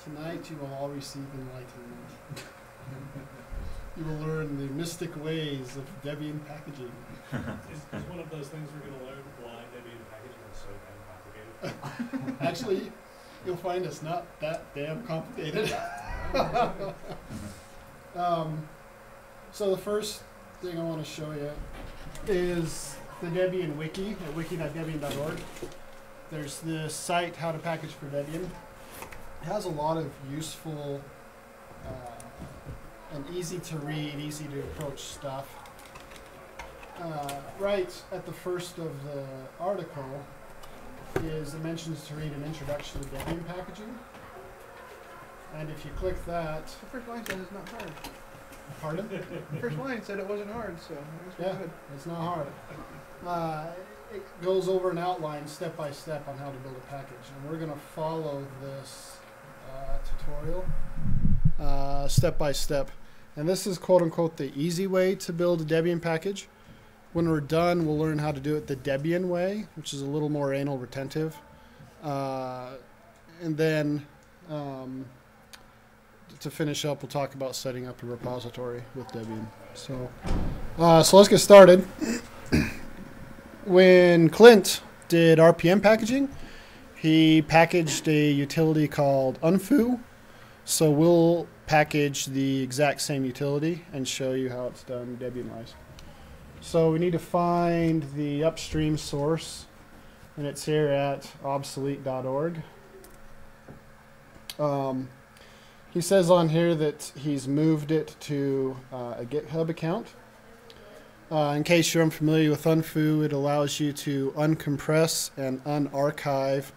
Tonight you will all receive enlightenment. You will learn the mystic ways of Debian packaging. Is one of those things we're going to learn why Debian packaging is so damn complicated? Actually, you'll find it's not that damn complicated. So the first thing I want to show you is the Debian wiki at wiki.debian.org. There's this site, How to Package for Debian. It has a lot of useful and easy to read, easy to approach stuff. Right at the first of the article is it mentions to read an introduction to Debian packaging. And if you click that... The first line said it's not hard. Pardon? The first line said it wasn't hard, so it was good. It's not hard. It goes over an outline step by step on how to build a package. And we're going to follow this tutorial step by step. And this is quote unquote the easy way to build a Debian package. When we're done, we'll learn how to do it the Debian way, which is a little more anal retentive. And then to finish up, we'll talk about setting up a repository with Debian. So let's get started. When Clint did RPM packaging, he packaged a utility called Unfurl. So we'll package the exact same utility and show you how it's done Debian-wise. So we need to find the upstream source, and it's here at obsolete.org. He says on here that he's moved it to a GitHub account. In case you're unfamiliar with Unfurl, it allows you to uncompress and unarchive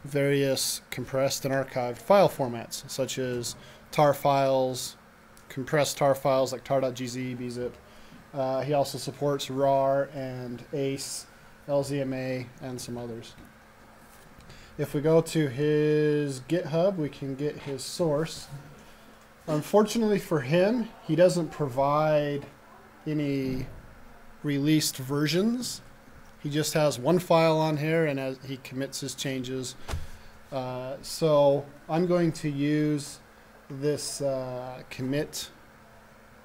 various compressed and archived file formats, such as tar files, compressed tar files like tar.gz, bzip. He also supports RAR and ACE, LZMA, and some others. If we go to his GitHub, we can get his source. Unfortunately for him, he doesn't provide any released versions. He just has one file on here, and as he commits his changes. So I'm going to use this commit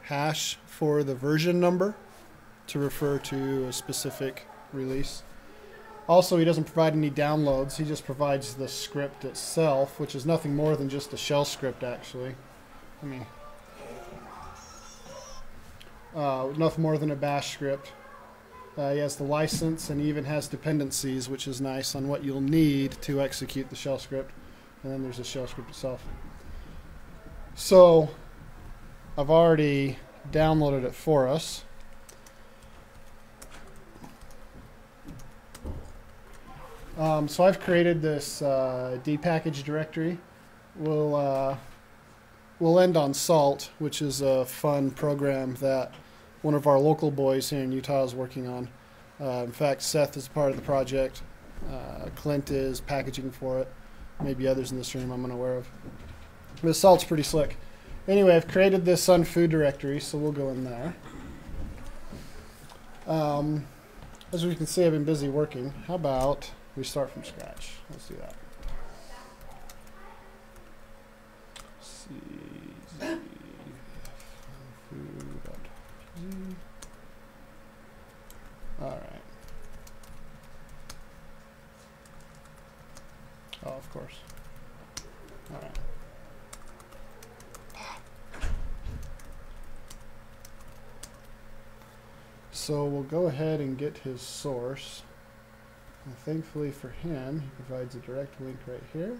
hash for the version number to refer to a specific release. Also, he doesn't provide any downloads. He just provides the script itself, which is nothing more than just a shell script, actually. Nothing more than a bash script. He has the license, and he even has dependencies, which is nice on what you'll need to execute the shell script. And then there's the shell script itself. So I've already downloaded it for us. So I've created this dpackage directory. We'll end on Salt, which is a fun program that one of our local boys here in Utah is working on. In fact, Seth is part of the project. Clint is packaging for it. Maybe others in this room I'm unaware of. But Salt's pretty slick. Anyway, I've created this Unfurl directory, so we'll go in there. As we can see, I've been busy working. How about we start from scratch? Let's do that. All right. Oh, of course. All right. So we'll go ahead and get his source. And thankfully for him, he provides a direct link right here.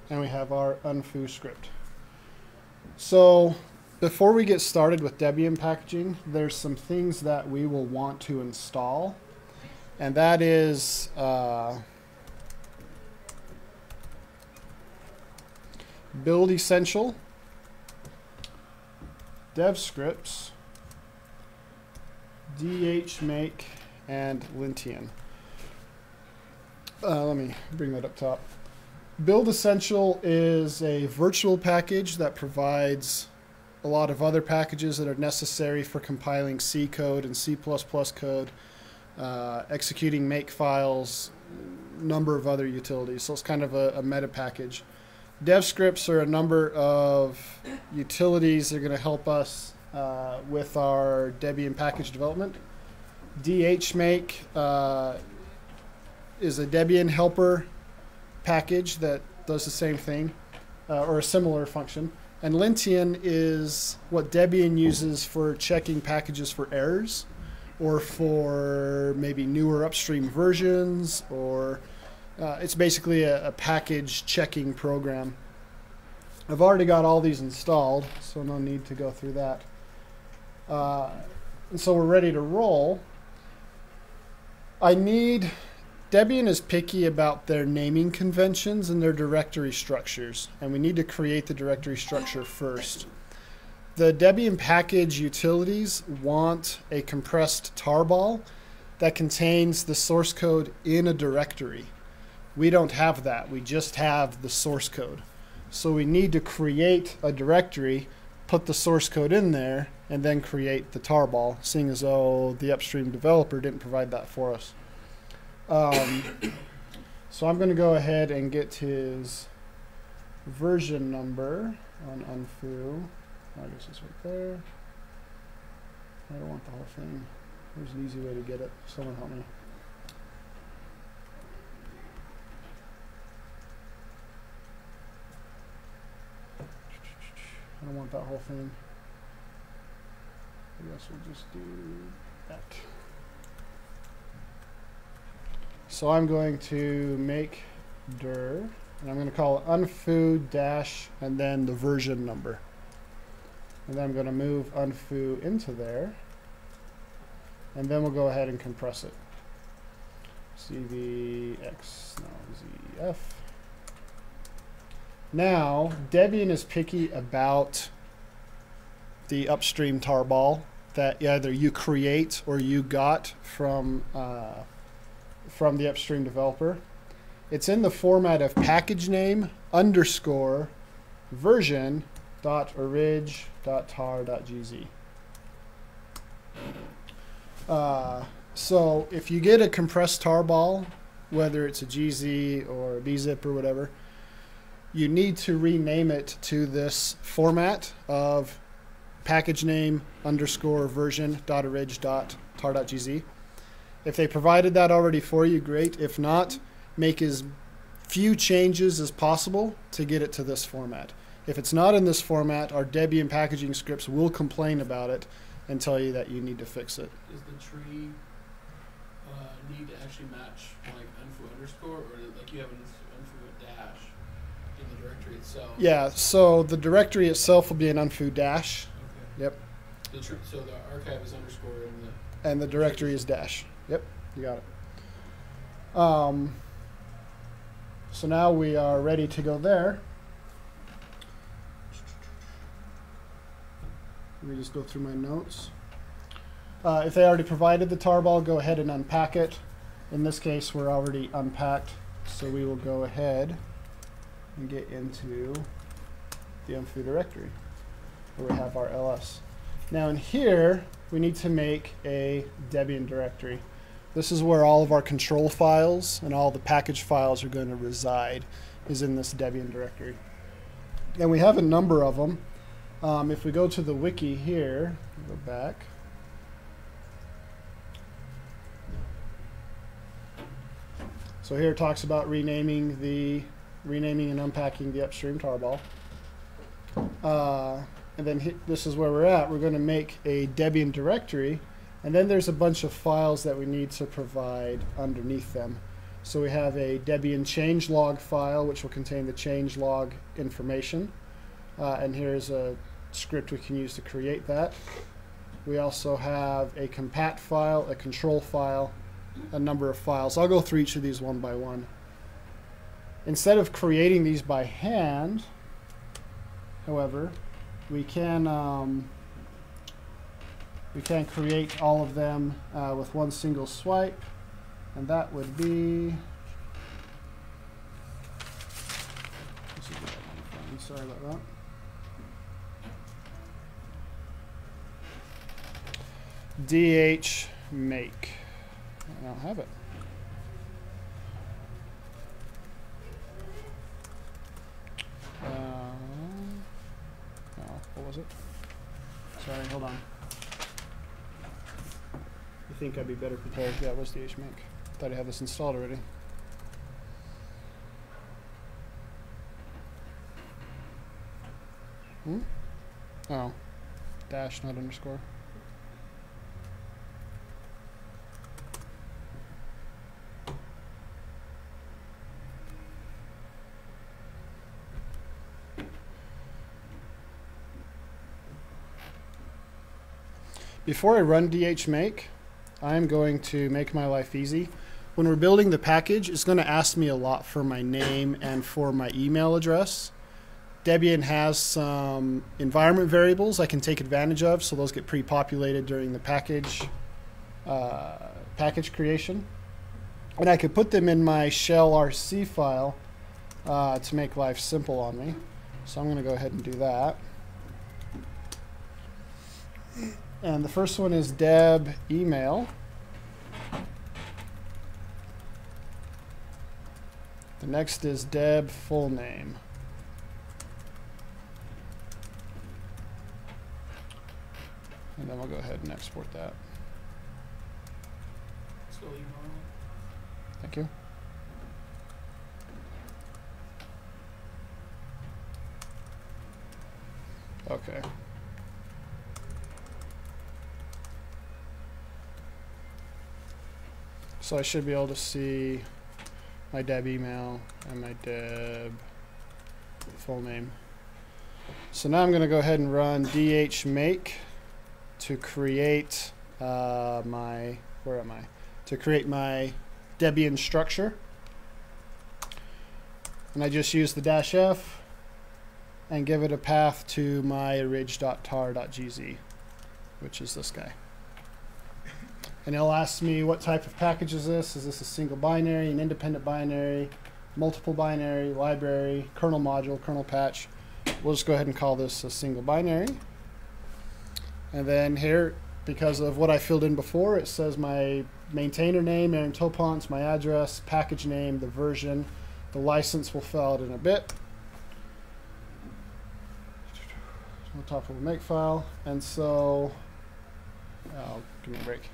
And we have our Unfurl script. So before we get started with Debian packaging, there's some things that we will want to install. And that is Build Essential, Dev Scripts, DHMake, and Lintian. Let me bring that up top. Build Essential is a virtual package that provides a lot of other packages that are necessary for compiling C code and C++ code, executing make files, number of other utilities. So it's kind of a meta package. Dev scripts are a number of utilities that are going to help us with our Debian package development. dhmake is a Debian helper package that does the same thing, or a similar function. And lintian is what Debian uses for checking packages for errors, or for maybe newer upstream versions, or it's basically a package checking program. I've already got all these installed, so no need to go through that. And so we're ready to roll. Debian is picky about their naming conventions and their directory structures, and we need to create the directory structure first. The Debian package utilities want a compressed tarball that contains the source code in a directory. We don't have that. We just have the source code. So we need to create a directory, put the source code in there, and then create the tarball, seeing as though the upstream developer didn't provide that for us. So I'm going to go ahead and get his version number on Unfurl. I guess it's right there. I don't want the whole thing. There's an easy way to get it. Someone help me. I don't want that whole thing. I guess we'll just do that. So I'm going to make dir, and I'm going to call it unfoo dash and then the version number. And then I'm going to move unfoo into there, and then we'll go ahead and compress it. CVX, no, ZF. Now, Debian is picky about the upstream tarball that either you create or you got from the upstream developer. It's in the format of package name underscore version .orig.tar.gz. So if you get a compressed tarball, whether it's a GZ or a bzip or whatever, you need to rename it to this format of package name underscore version .orig.tar.gz. If they provided that already for you, great. If not, make as few changes as possible to get it to this format. If it's not in this format, our Debian packaging scripts will complain about it and tell you that you need to fix it. Does the tree need to actually match like unfoo underscore, or like you have an unfoo dash in the directory itself? Yeah, so the directory itself will be an unfoo dash. Okay. Yep. So the archive is underscore and the directory is dash. Yep, you got it. So now we are ready to go there. Let me just go through my notes. If they already provided the tarball, go ahead and unpack it. In this case, we're already unpacked, so we will go ahead and get into the unfoo directory, where we have our ls. Now in here, we need to make a Debian directory. This is where all of our control files and all the package files are going to reside, is in this Debian directory. And we have a number of them. If we go to the wiki here, go back. So here it talks about renaming and unpacking the upstream tarball. And then this is where we're at. We're going to make a Debian directory, and then there's a bunch of files that we need to provide underneath them. So we have a Debian changelog file, which will contain the changelog information. And here's a script we can use to create that. We also have a compat file, a control file, a number of files. I'll go through each of these one by one. Instead of creating these by hand, however, we can create all of them with one single swipe, and that would be. Sorry about that. dh make. I don't have it. Oh, what was it? Sorry, hold on. You think I'd be better prepared? Yeah, it was dh make. Thought I had this installed already. Oh, dash, not underscore. Before I run dhmake, I'm going to make my life easy. When we're building the package, it's going to ask me a lot for my name and for my email address. Debian has some environment variables I can take advantage of, so those get pre-populated during the package creation. And I could put them in my shell RC file to make life simple on me. So I'm going to go ahead and do that. And the first one is deb email. The next is deb full name. And then we'll go ahead and export that. Thank you. Okay. So I should be able to see my deb email and my deb full name. So now I'm going to go ahead and run dhmake to create to create my Debian structure. And I just use the -f and give it a path to my orig.tar.gz, which is this guy. And it'll ask me what type of package is this. Is this a single binary, an independent binary, multiple binary, library, kernel module, kernel patch? We'll just go ahead and call this a single binary. And then here, because of what I filled in before, it says my maintainer name, Aaron Topance, my address, package name, the version, the license will fill out in a bit. On top of the make file. And so, give me a break.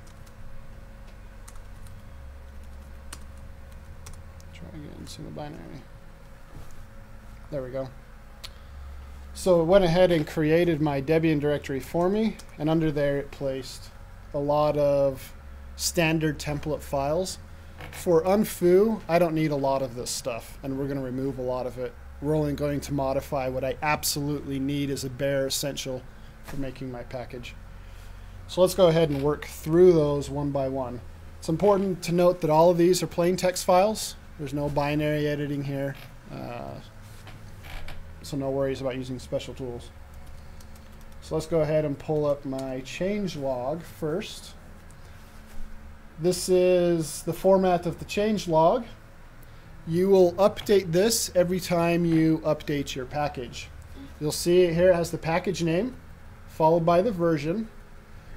Try again, single binary. There we go. So it went ahead and created my Debian directory for me, and under there it placed a lot of standard template files. For Unfurl, I don't need a lot of this stuff, and we're going to remove a lot of it. We're only going to modify what I absolutely need as a bare essential for making my package. So let's go ahead and work through those one by one. It's important to note that all of these are plain text files. There's no binary editing here. So no worries about using special tools. So let's go ahead and pull up my changelog first. This is the format of the changelog. You will update this every time you update your package. You'll see it here, it has the package name, followed by the version,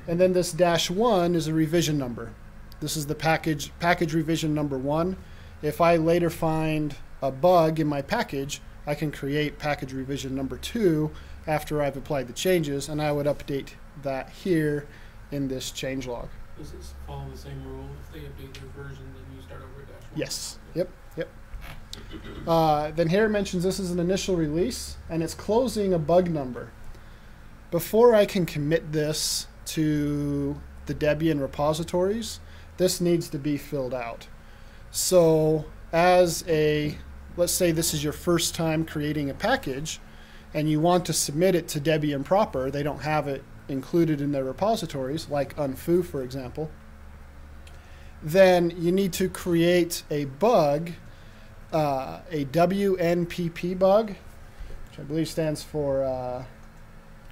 and then this -1 is a revision number. This is the package revision number 1. If I later find a bug in my package, I can create package revision number 2 after I've applied the changes, and I would update that here in this changelog. Does it follow the same rule? If they update their version, then you start over at -1? Yes. Yep. Then here it mentions this is an initial release, and it's closing a bug number. Before I can commit this to the Debian repositories, this needs to be filled out. So let's say this is your first time creating a package, and you want to submit it to Debian proper. They don't have it included in their repositories, like Unfurl, for example. Then you need to create a bug, a WNPP bug, which I believe stands for,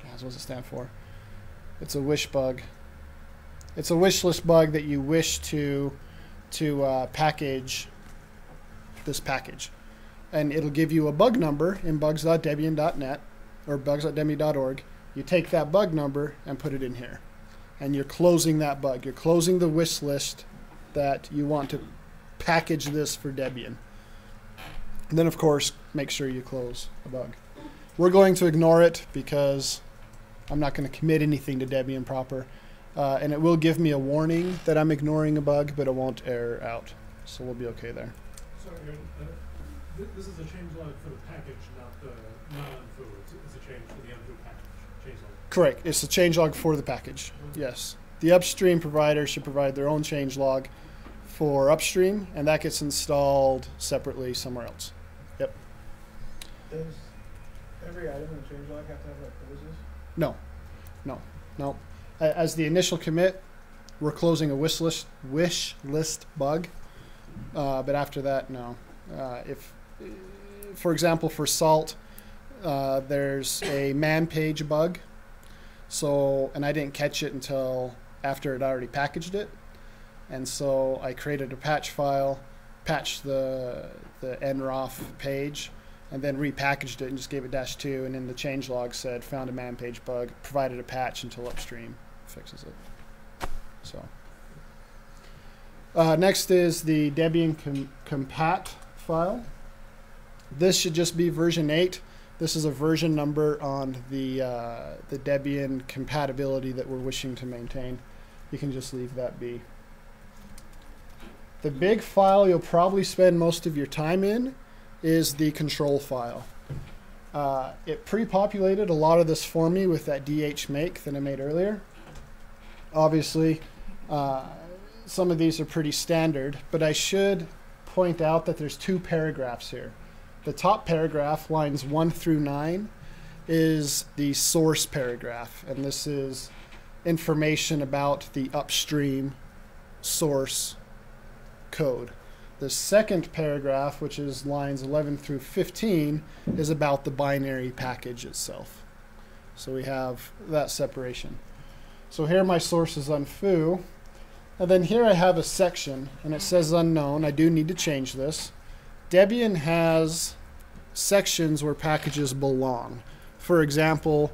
what does it stand for? It's a wish bug. It's a wish list bug that you wish to package this package. And it'll give you a bug number in bugs.debian.net or bugs.debian.org. You take that bug number and put it in here. and you're closing that bug. You're closing the wish list that you want to package this for Debian. And then, of course, make sure you close the bug. We're going to ignore it because I'm not going to commit anything to Debian proper. And it will give me a warning that I'm ignoring a bug, but it won't error out. So we'll be okay there. Sorry, this is a changelog for the package, not Unfurl. It's a change for the Unfurl package. Changelog. Correct. It's a changelog for the package. Yes. The upstream provider should provide their own changelog for upstream, and that gets installed separately somewhere else. Yep. Does every item in the changelog have to have like closes? No. As the initial commit, we're closing a wish list bug, but after that, no. If, for example, for Salt, there's a man page bug, and I didn't catch it until after it already packaged it, and so I created a patch file, patched the nroff page, and then repackaged it and just gave it -2, and in the changelog said found a man page bug, provided a patch until upstream fixes it. So next is the Debian compat file. This should just be version 8. This is a version number on the Debian compatibility that we're wishing to maintain. You can just leave that be. The big file you'll probably spend most of your time in is the control file. It pre-populated a lot of this for me with that dhmake that I made earlier. Obviously, some of these are pretty standard, but I should point out that there's 2 paragraphs here. The top paragraph, lines 1 through 9, is the source paragraph, and this is information about the upstream source code. The second paragraph, which is lines 11 through 15, is about the binary package itself. So we have that separation. So here my source is unfoo, and then here I have a section, and it says unknown. I do need to change this. Debian has sections where packages belong. For example,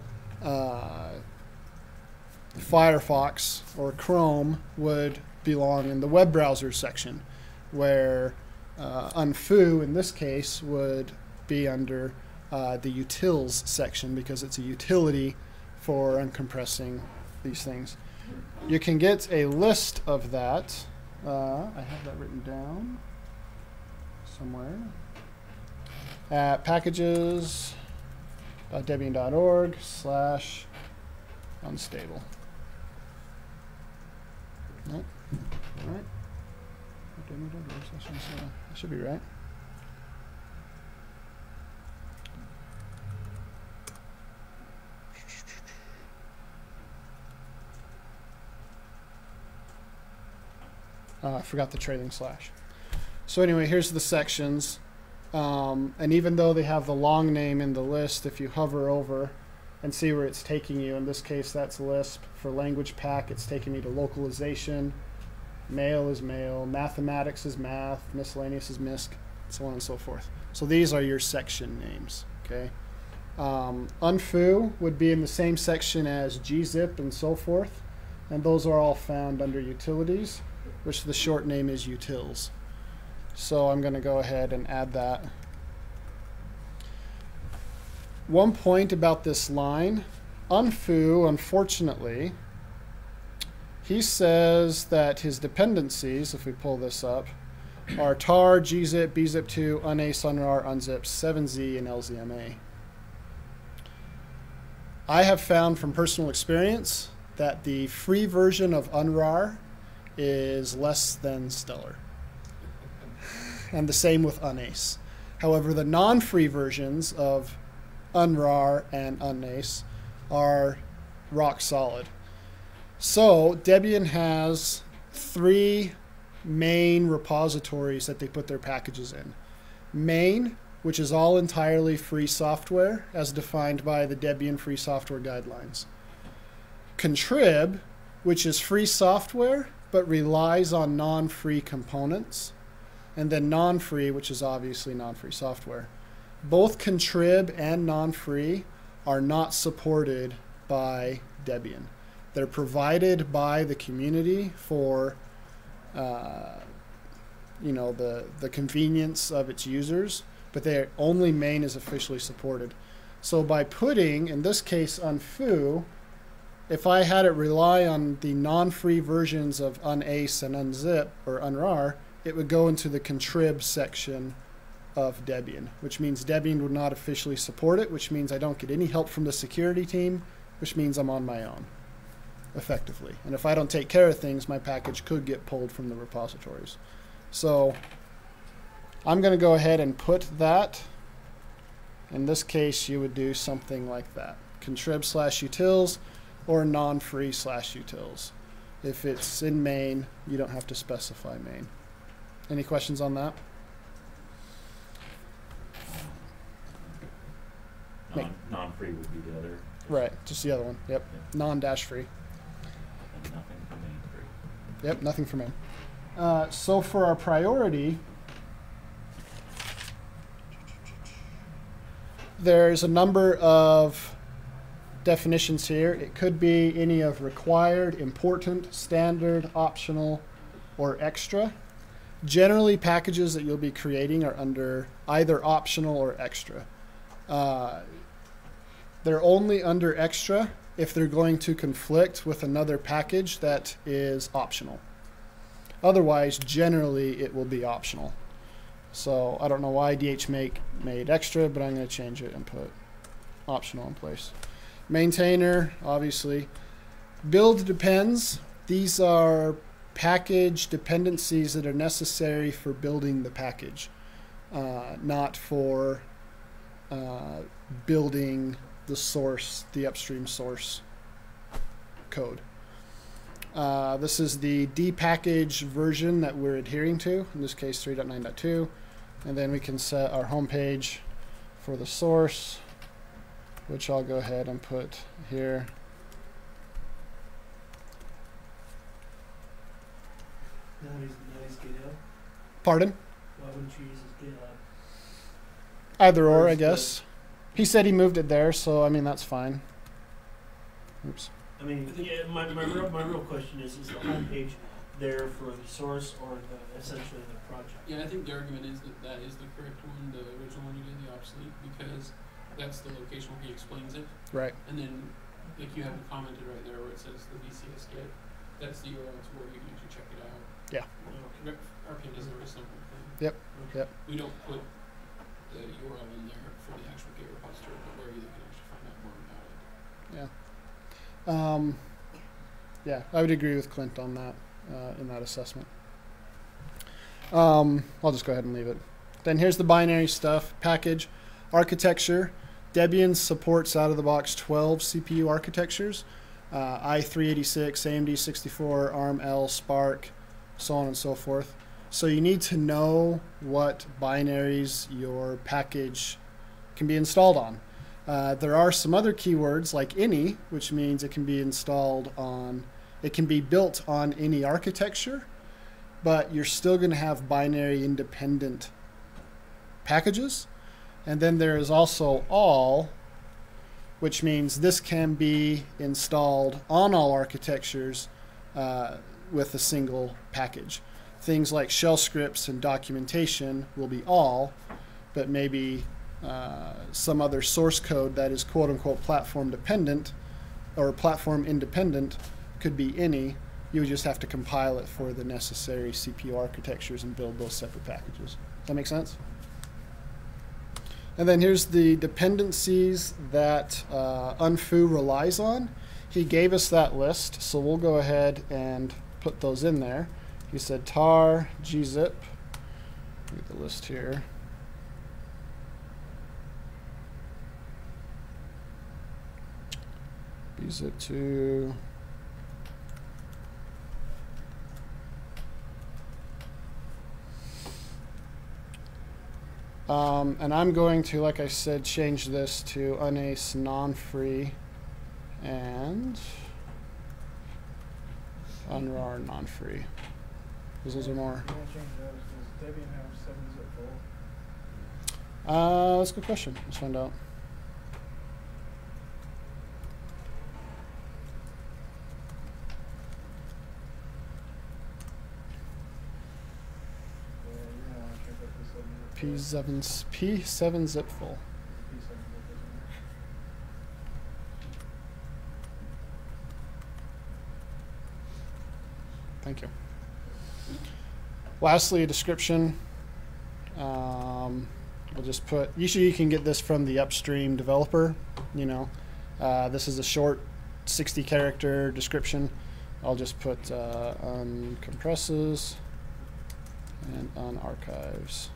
Firefox or Chrome would belong in the web browser section, where unfoo, in this case, would be under the utils section because it's a utility for uncompressing these things. You can get a list of that. I have that written down somewhere at packages.debian.org/unstable. Nope. All right. That should be right. I forgot the trailing slash. So anyway, here's the sections. And even though they have the long name in the list, if you hover over and see where it's taking you, in this case that's Lisp. For language pack, it's taking me to localization. Mail is mail. Mathematics is math. Miscellaneous is misc. So on and so forth. So these are your section names. Okay. Unfoo would be in the same section as gzip and so forth. And those are all found under utilities, which the short name is utils. So I'm going to go ahead and add that. One point about this line, unfoo, unfortunately, he says that his dependencies, if we pull this up, are tar, gzip, bzip2, unace, unrar, unzip, 7z, and lzma. I have found from personal experience that the free version of unrar is less than stellar. And the same with unace. However, the non-free versions of unrar and unace are rock solid. So Debian has 3 main repositories that they put their packages in. Main, which is all entirely free software as defined by the Debian Free Software Guidelines. Contrib, which is free software but relies on non-free components. And then non-free, which is obviously non-free software. Both contrib and non-free are not supported by Debian. They're provided by the community for you know, the convenience of its users, but only main is officially supported. So by putting, in this case, unfoo, if I had it rely on the non-free versions of unace and unzip or unrar, it would go into the contrib section of Debian, which means Debian would not officially support it, which means I don't get any help from the security team, which means I'm on my own, effectively. And if I don't take care of things, my package could get pulled from the repositories. So I'm going to go ahead and put that. In this case, you would do something like that. Contrib/utils or non-free/utils. If it's in main, you don't have to specify main. Any questions on that? Non-free would be the other. Right, just the other one. Yep. Non-free. And nothing for main free. Yep, nothing for main. So for our priority, there's a number of definitions here. It could be any of required, important, standard, optional, or extra. Generally, packages that you'll be creating are under either optional or extra. They're only under extra if they're going to conflict with another package that is optional. Otherwise, generally, it will be optional. So I don't know why DHMake made extra, but I'm going to change it and put optional in place. Maintainer, obviously. Build depends. These are package dependencies that are necessary for building the package, not for building the source, the upstream source code. This is the depackage version that we're adhering to, in this case 3.9.2, and then we can set our home page for the source, which I'll go ahead and put here. Now he's GitHub. Pardon? Why wouldn't you use his GitHub? Either or, I guess. He said he moved it there, so I mean that's fine. Oops. I mean, yeah, my real question is the homepage there for the source or essentially the project? Yeah, I think the argument is that that is the correct one, the original one you did, the obsolete, because that's the location where he explains it. Right. And then, like you have commented right there where it says the VCS Git, that's the URL to where you need to check it out. Yeah. RPM is a very simple thing. Yep. Yep. We don't put the URL in there for the actual Git repository, but where you can actually find out more about it. Yeah. Yeah, I would agree with Clint on that, in that assessment. I'll just go ahead and leave it. Then here's the binary stuff. Package, architecture. Debian supports out of the box 12 CPU architectures. i386, AMD 64, ARM-L, Spark, so on and so forth. So you need to know what binaries your package can be installed on. There are some other keywords like any, which means it can be installed on, it can be built on any architecture, but you're still going to have binary independent packages. And then there is also all, which means this can be installed on all architectures with a single package. Things like shell scripts and documentation will be all, but maybe some other source code that is quote-unquote platform dependent or platform independent could be any. You would just have to compile it for the necessary CPU architectures and build those separate packages. Does that make sense? And then here's the dependencies that Unfurl relies on. He gave us that list, so we'll go ahead and put those in there. He said tar, gzip. Get the list here. bzip2. And I'm going to, like I said, change this to unace non-free and unrar non-free. Because those are more. You want to change those? Does Debian have 7-zip full? That's a good question. Let's find out. P7 zip full. Thank you. Lastly, a description. We'll just put, usually you can get this from the upstream developer, you know. This is a short 60-character description. I'll just put uncompresses and unarchives.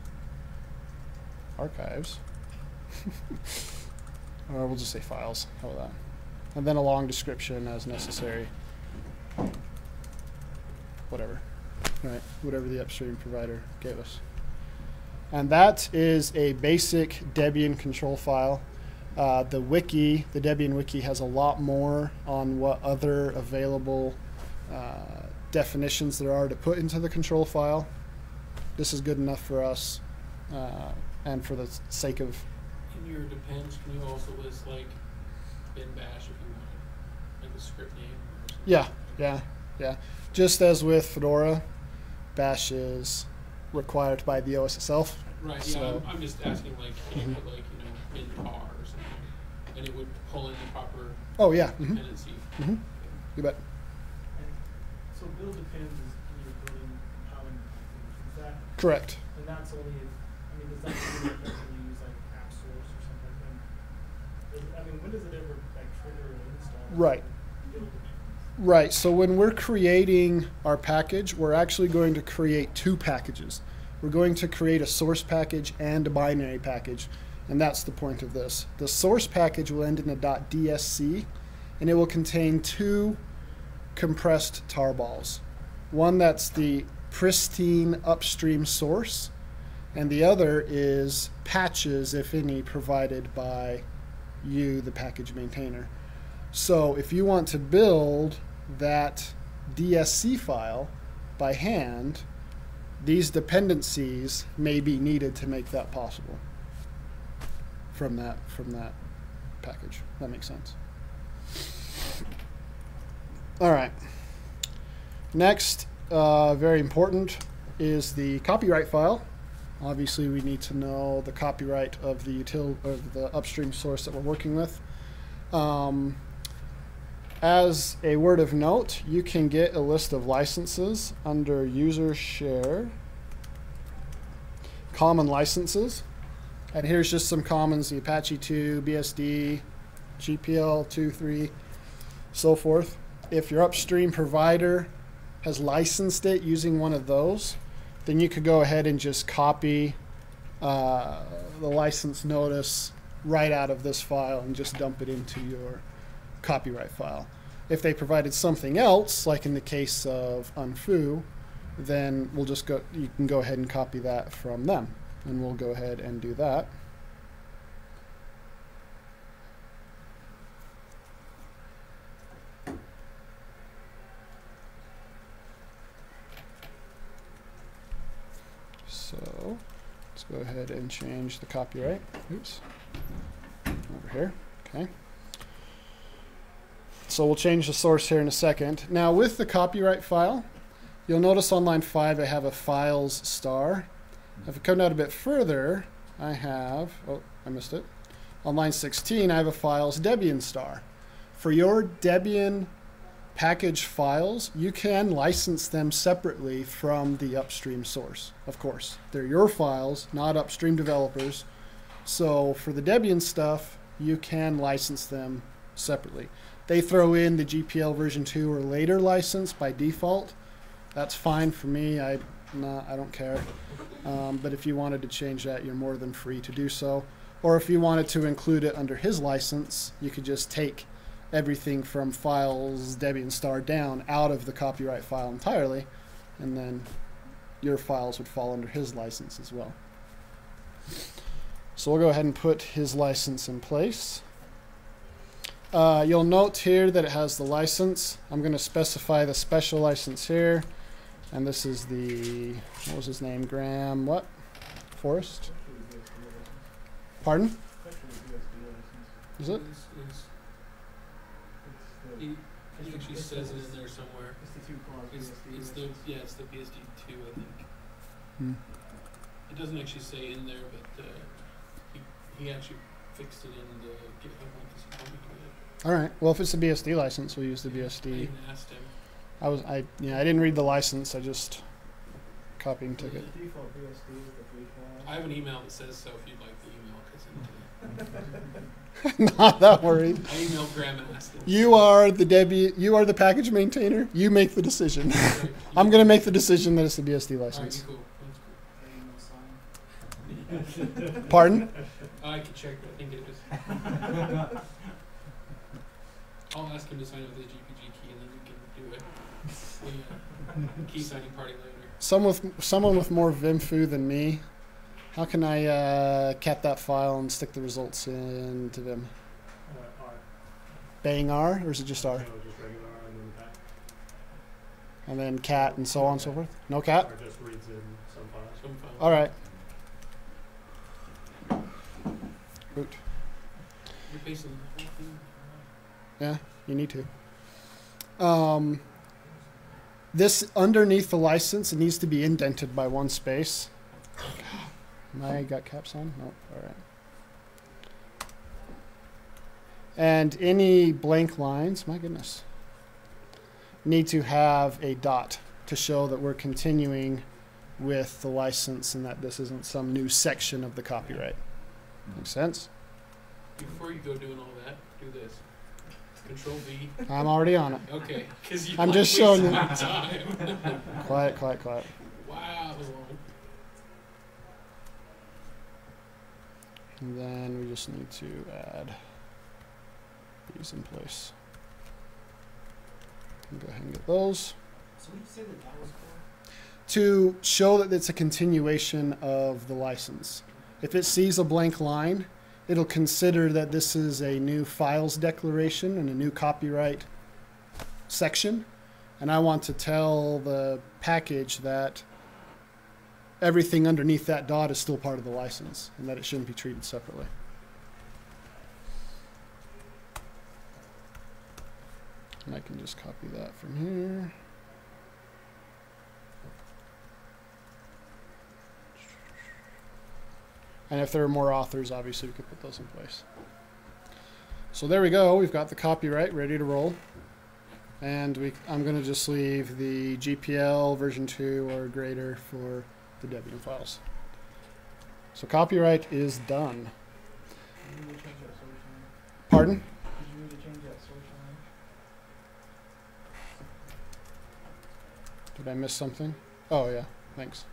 Archives? Or we'll just say files. How about that? And then a long description as necessary. Whatever. Right, whatever the upstream provider gave us. And that is a basic Debian control file. The wiki, the Debian wiki, has a lot more on what other available definitions there are to put into the control file. This is good enough for us, and for the sake of... In your depends, can you also list like bin bash if you wanted, like a script name or something? Yeah. Just as with Fedora, bash is required by the OS itself. Right, so yeah, I'm just asking, like, can you put, like, you know, bin tar or something, and it would pull in the proper dependency. You bet. So build depends is when you're building compiling packages. Is that? Correct. And that's only if, I mean, does that mean that when you use like app source or something? When does it ever like trigger an install? Right. Build depends. Right, so when we're creating our package, we're actually going to create two packages. We're going to create a source package and a binary package, and that's the point of this. The source package will end in a .dsc, and it will contain two compressed tarballs. One that's the pristine upstream source, and the other is patches, if any, provided by you, the package maintainer. So if you want to build that DSC file by hand, these dependencies may be needed to make that possible from that package. That makes sense. All right. Next, very important, is the copyright file. Obviously, we need to know the copyright of the upstream source that we're working with. As a word of note, you can get a list of licenses under user share, common licenses. And here's just some commons: the Apache 2, BSD, GPL 2, 3, so forth. If your upstream provider has licensed it using one of those, then you could go ahead and just copy the license notice right out of this file and just dump it into your copyright file. If they provided something else, like in the case of Unfurl, then we'll just go. You can go ahead and copy that from them, and we'll go ahead and do that. So let's go ahead and change the copyright. Oops. Over here. Okay. So we'll change the source here in a second. Now with the copyright file, you'll notice on line 5 I have a files star. If I come down a bit further, I have, oh, I missed it. On line 16, I have a files Debian star. For your Debian package files, you can license them separately from the upstream source, of course. They're your files, not upstream developers. So for the Debian stuff, you can license them separately. They throw in the GPL version 2 or later license by default. That's fine for me. I don't care. But if you wanted to change that, you're more than free to do so. Or if you wanted to include it under his license, you could just take everything from files Debian star down out of the copyright file entirely, and then your files would fall under his license as well. So we'll go ahead and put his license in place. You'll note here that it has the license. I'm going to specify the special license here. And this is the, what was his name? Graham what? Forrest? Pardon? Is it? I think she says it in there somewhere. It's the 2 clause It's the BSD 2, I think. Hmm. It doesn't actually say in there, but he actually fixed it in the GitHub link because he told me to do it. All right. Well, if it's a BSD license, we'll use the I BSD. even asked him. I didn't read the license. I just copied and took The it. default BSD is the free file. I have an email that says so if you'd like the email, because Not that worried. I emailed Graham and asked him. You are the package maintainer. You make the decision. I'm going to make the decision that it's the BSD license. Alright, cool. That's cool. Pardon? I can check, but I think it is. I'll ask him to sign it with his GPG key, and then we can do it. The key signing party later. Someone with more Vimfoo than me. How can I cat that file and stick the results into Vim? R. Bang R, or is it just R? No, just regular R and then cat. And then cat and so on and so forth? No cat? Or just reads in some files. Some file. All right. Root. You're pasting the whole thing. Yeah, you need to. This underneath the license, it needs to be indented by one space. Am I got caps on? Nope. All right. And any blank lines, my goodness, need to have a dot to show that we're continuing with the license and that this isn't some new section of the copyright. Make sense? Before you go doing all that, do this. Control V. I'm already on it. Okay. Because you I'm like just showing wasting you. my time. Quiet, quiet, quiet. Wow, that was long. And then we just need to add these in place. Go ahead and get those. So what did you say that was for? To show that it's a continuation of the license. If it sees a blank line, it'll consider that this is a new files declaration and a new copyright section. And I want to tell the package that everything underneath that dot is still part of the license and that it shouldn't be treated separately. And I can just copy that from here. And if there are more authors, obviously we could put those in place. So there we go. We've got the copyright ready to roll. And I'm going to just leave the GPL version 2 or greater for the Debian files. So copyright is done. Did you really change that source line? Pardon? Did you really change that source line? Did I miss something? Oh yeah, thanks.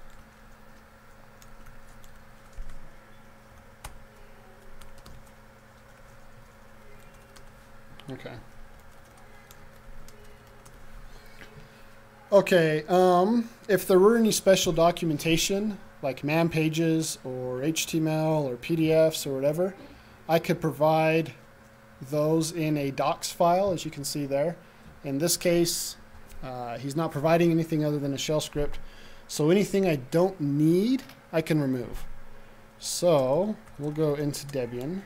Okay. Okay, if there were any special documentation, like man pages or HTML or PDFs or whatever, I could provide those in a docs file, as you can see there. In this case, he's not providing anything other than a shell script, so anything I don't need, I can remove. So we'll go into Debian,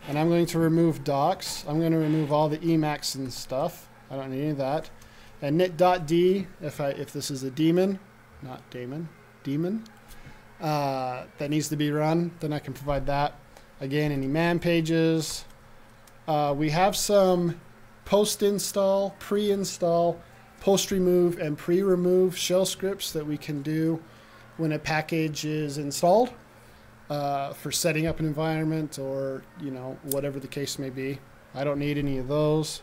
and I'm going to remove docs. I'm going to remove all the Emacs and stuff. I don't need any of that. And knit.d, if this is a daemon, not daemon, that needs to be run, then I can provide that. Again, any man pages. We have some post-install, pre-install, post-remove, and pre-remove shell scripts that we can do when a package is installed for setting up an environment or whatever the case may be. I don't need any of those.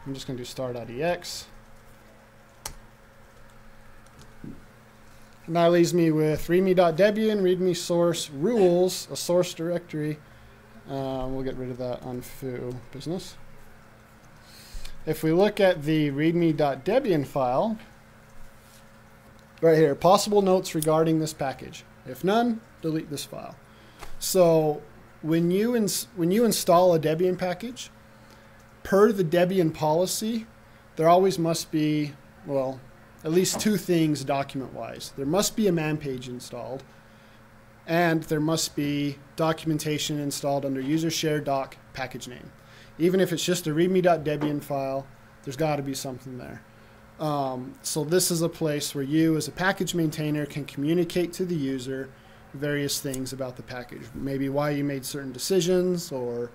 I'm just going to do star.ex. And that leaves me with readme.debian, readme source, rules, a source directory. We'll get rid of that unfoo business. If we look at the readme.debian file, right here, possible notes regarding this package. If none, delete this file. So when you install a Debian package, per the Debian policy, there always must be, well, at least two things document-wise. There must be a man page installed, and there must be documentation installed under user share doc package name. Even if it's just a readme.debian file, there's got to be something there. So this is a place where you, as a package maintainer, can communicate to the user various things about the package. Maybe why you made certain decisions, or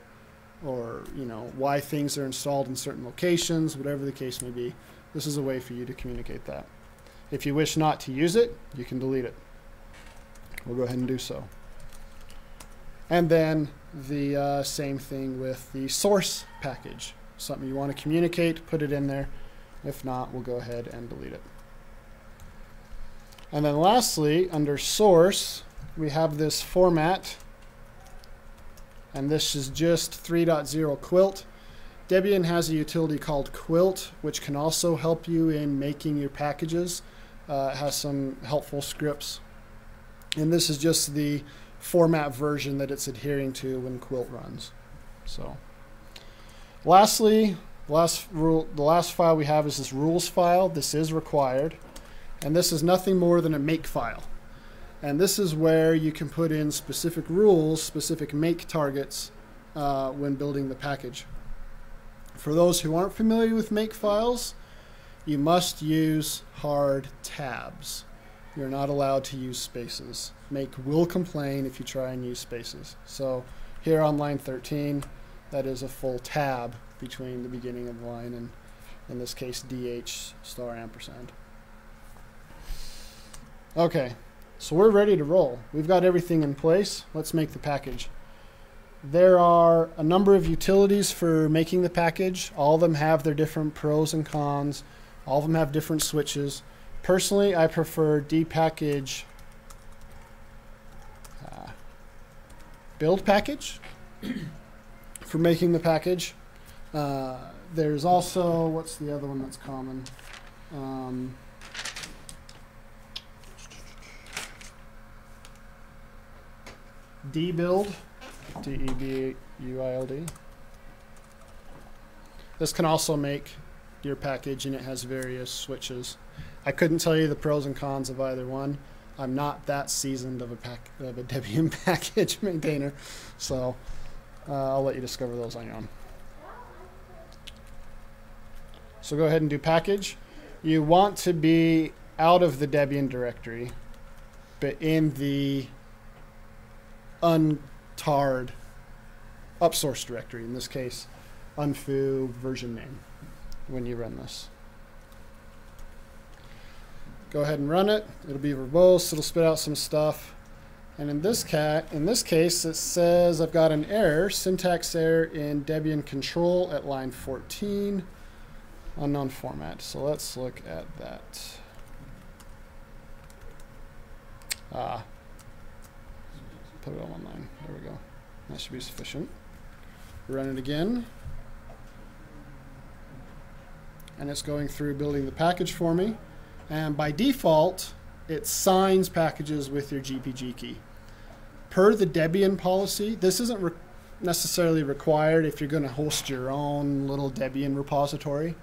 you know, why things are installed in certain locations, whatever the case may be. This is a way for you to communicate that. If you wish not to use it, you can delete it. We'll go ahead and do so. And then the same thing with the source package. Something you want to communicate, put it in there. If not, we'll go ahead and delete it. And then lastly, under source, we have this format. And this is just 3.0 Quilt. Debian has a utility called Quilt, which can also help you in making your packages. It has some helpful scripts. And this is just the format version that it's adhering to when Quilt runs. So, lastly, the last file we have is this rules file. This is required. And this is nothing more than a make file. And this is where you can put in specific rules, specific make targets when building the package. For those who aren't familiar with make files, you must use hard tabs. You're not allowed to use spaces. Make will complain if you try and use spaces. So here on line 13, that is a full tab between the beginning of the line and, in this case, DH *$. Okay, so we're ready to roll. We've got everything in place. Let's make the package. There are a number of utilities for making the package. All of them have their different pros and cons. All of them have different switches. Personally, I prefer dpackage build package for making the package. There's also, what's the other one that's common? Dbuild, D-E-B-U-I-L-D. This can also make your package, and it has various switches. I couldn't tell you the pros and cons of either one. I'm not that seasoned of a Debian package maintainer, so I'll let you discover those on your own. So go ahead and do package. You want to be out of the Debian directory, but in the untarred upsource directory, in this case, unfoo version name, when you run this. Go ahead and run it. It'll be verbose. It'll spit out some stuff. And in this case, it says I've got an error, syntax error in Debian control at line 14, unknown format. So let's look at that. Put it on one line. There we go. That should be sufficient. Run it again. And it's going through building the package for me. And by default, it signs packages with your GPG key. Per the Debian policy, this isn't necessarily required if you're going to host your own little Debian repository.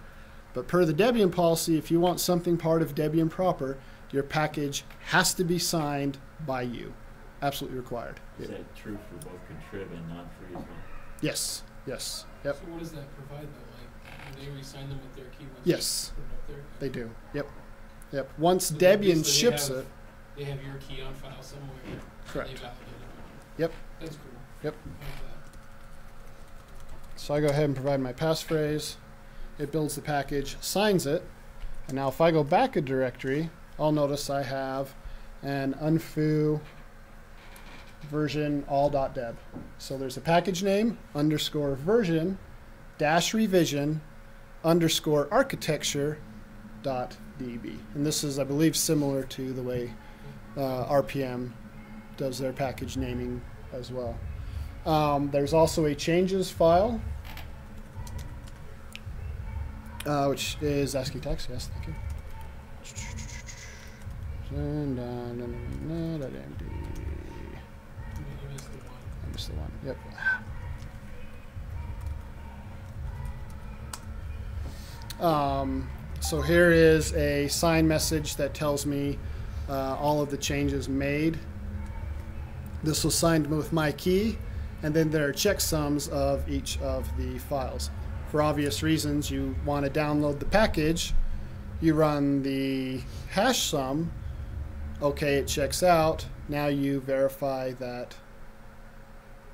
But per the Debian policy, if you want something part of Debian proper, your package has to be signed by you. Absolutely required. Is that true for both contrib and non-free as well? Yes. Yes. Yep. So what does that provide though? Like, do they re-sign them with their key once yes. you put it up there? They do. Yep. Yep. Once So Debian ships it. They have your key on file somewhere. Correct. They validate it. Yep. That's cool. Yep. I like that. So I go ahead and provide my passphrase. It builds the package, signs it. And now if I go back a directory, I'll notice I have an unfoo version all.deb. So there's a package name underscore version dash revision underscore architecture dot deb. And this is, I believe, similar to the way RPM does their package naming as well. There's also a changes file, which is ASCII text. Yes, thank you. I missed the one. Yep. So here is a sign message that tells me all of the changes made. This was signed with my key, and then there are checksums of each of the files. For obvious reasons, you want to download the package, you run the hash sum, okay, it checks out, now you verify that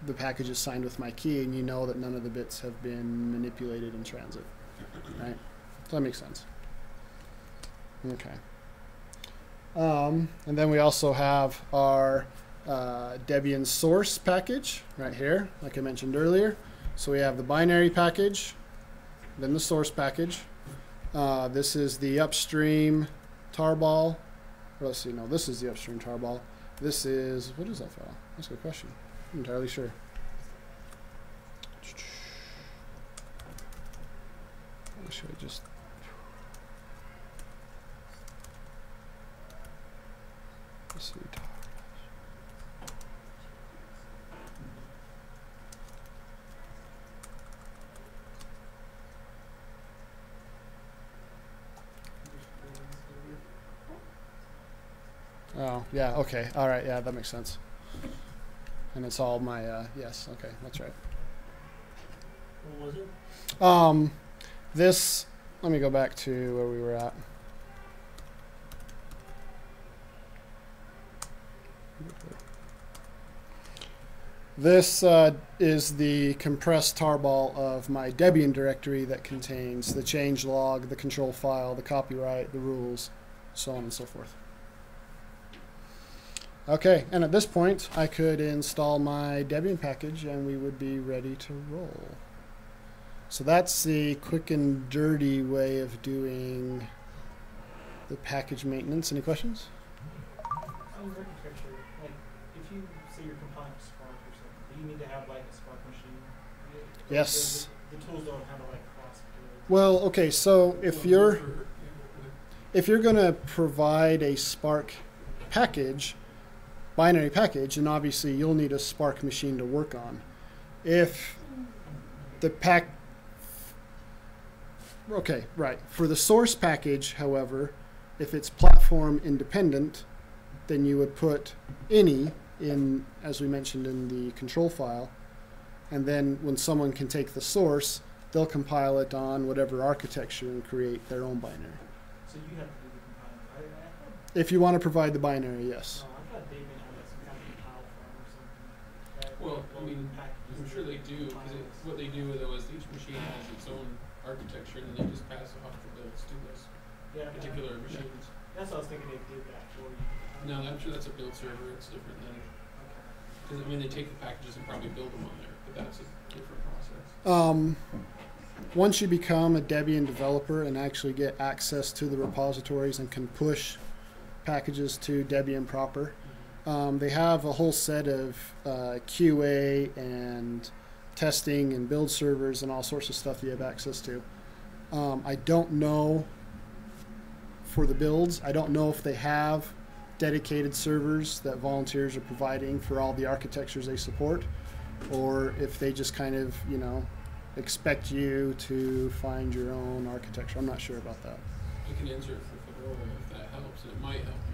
the package is signed with my key, and you know that none of the bits have been manipulated in transit, right? So that makes sense. Okay. And then we also have our Debian source package right here, like I mentioned earlier. So we have the binary package, then the source package. This is the upstream tarball. Let's see, no, this is the upstream tarball. This is, what is that file? That's a good question. I'm not entirely sure. Should I just... Let's see. Oh, yeah, okay. All right, yeah, that makes sense. And it's all my, yes, okay, that's right. What was it? This, let me go back to where we were at. This is the compressed tarball of my Debian directory that contains the changelog, the control file, the copyright, the rules, so on and so forth. Okay, and at this point, I could install my Debian package and we would be ready to roll. So that's the quick and dirty way of doing the package maintenance. Any questions? On architecture, like if you say you're compiling Spark or something, do you need to have like a Spark machine? Yes. The tools don't have to like cross. Well, okay, so if you're going to provide a Spark package, binary package, and obviously you'll need a Spark machine to work on. If the okay, right. For the source package, however, if it's platform independent, then you would put any in, as we mentioned in the control file, and then when someone can take the source, they'll compile it on whatever architecture and create their own binary. So you have to do the compiling. If you want to provide the binary, yes. I thought Debian had like some kind of compile farm or something. Well, I mean, I'm sure they do, because what they do though is each machine has its own architecture, and then they just pass off the builds to those particular machines. That's what I was thinking they did that for you. No, I'm sure that's a build server. It's different than, because I mean they take the packages and probably build them on there, but that's a different process. Once you become a Debian developer and actually get access to the repositories and can push packages to Debian proper, they have a whole set of QA and testing and build servers and all sorts of stuff you have access to. I don't know for the builds. I don't know if they have dedicated servers that volunteers are providing for all the architectures they support, or if they just kind of, you know, expect you to find your own architecture. I'm not sure about that. You can insert for Fedora if that helps, and it might help you.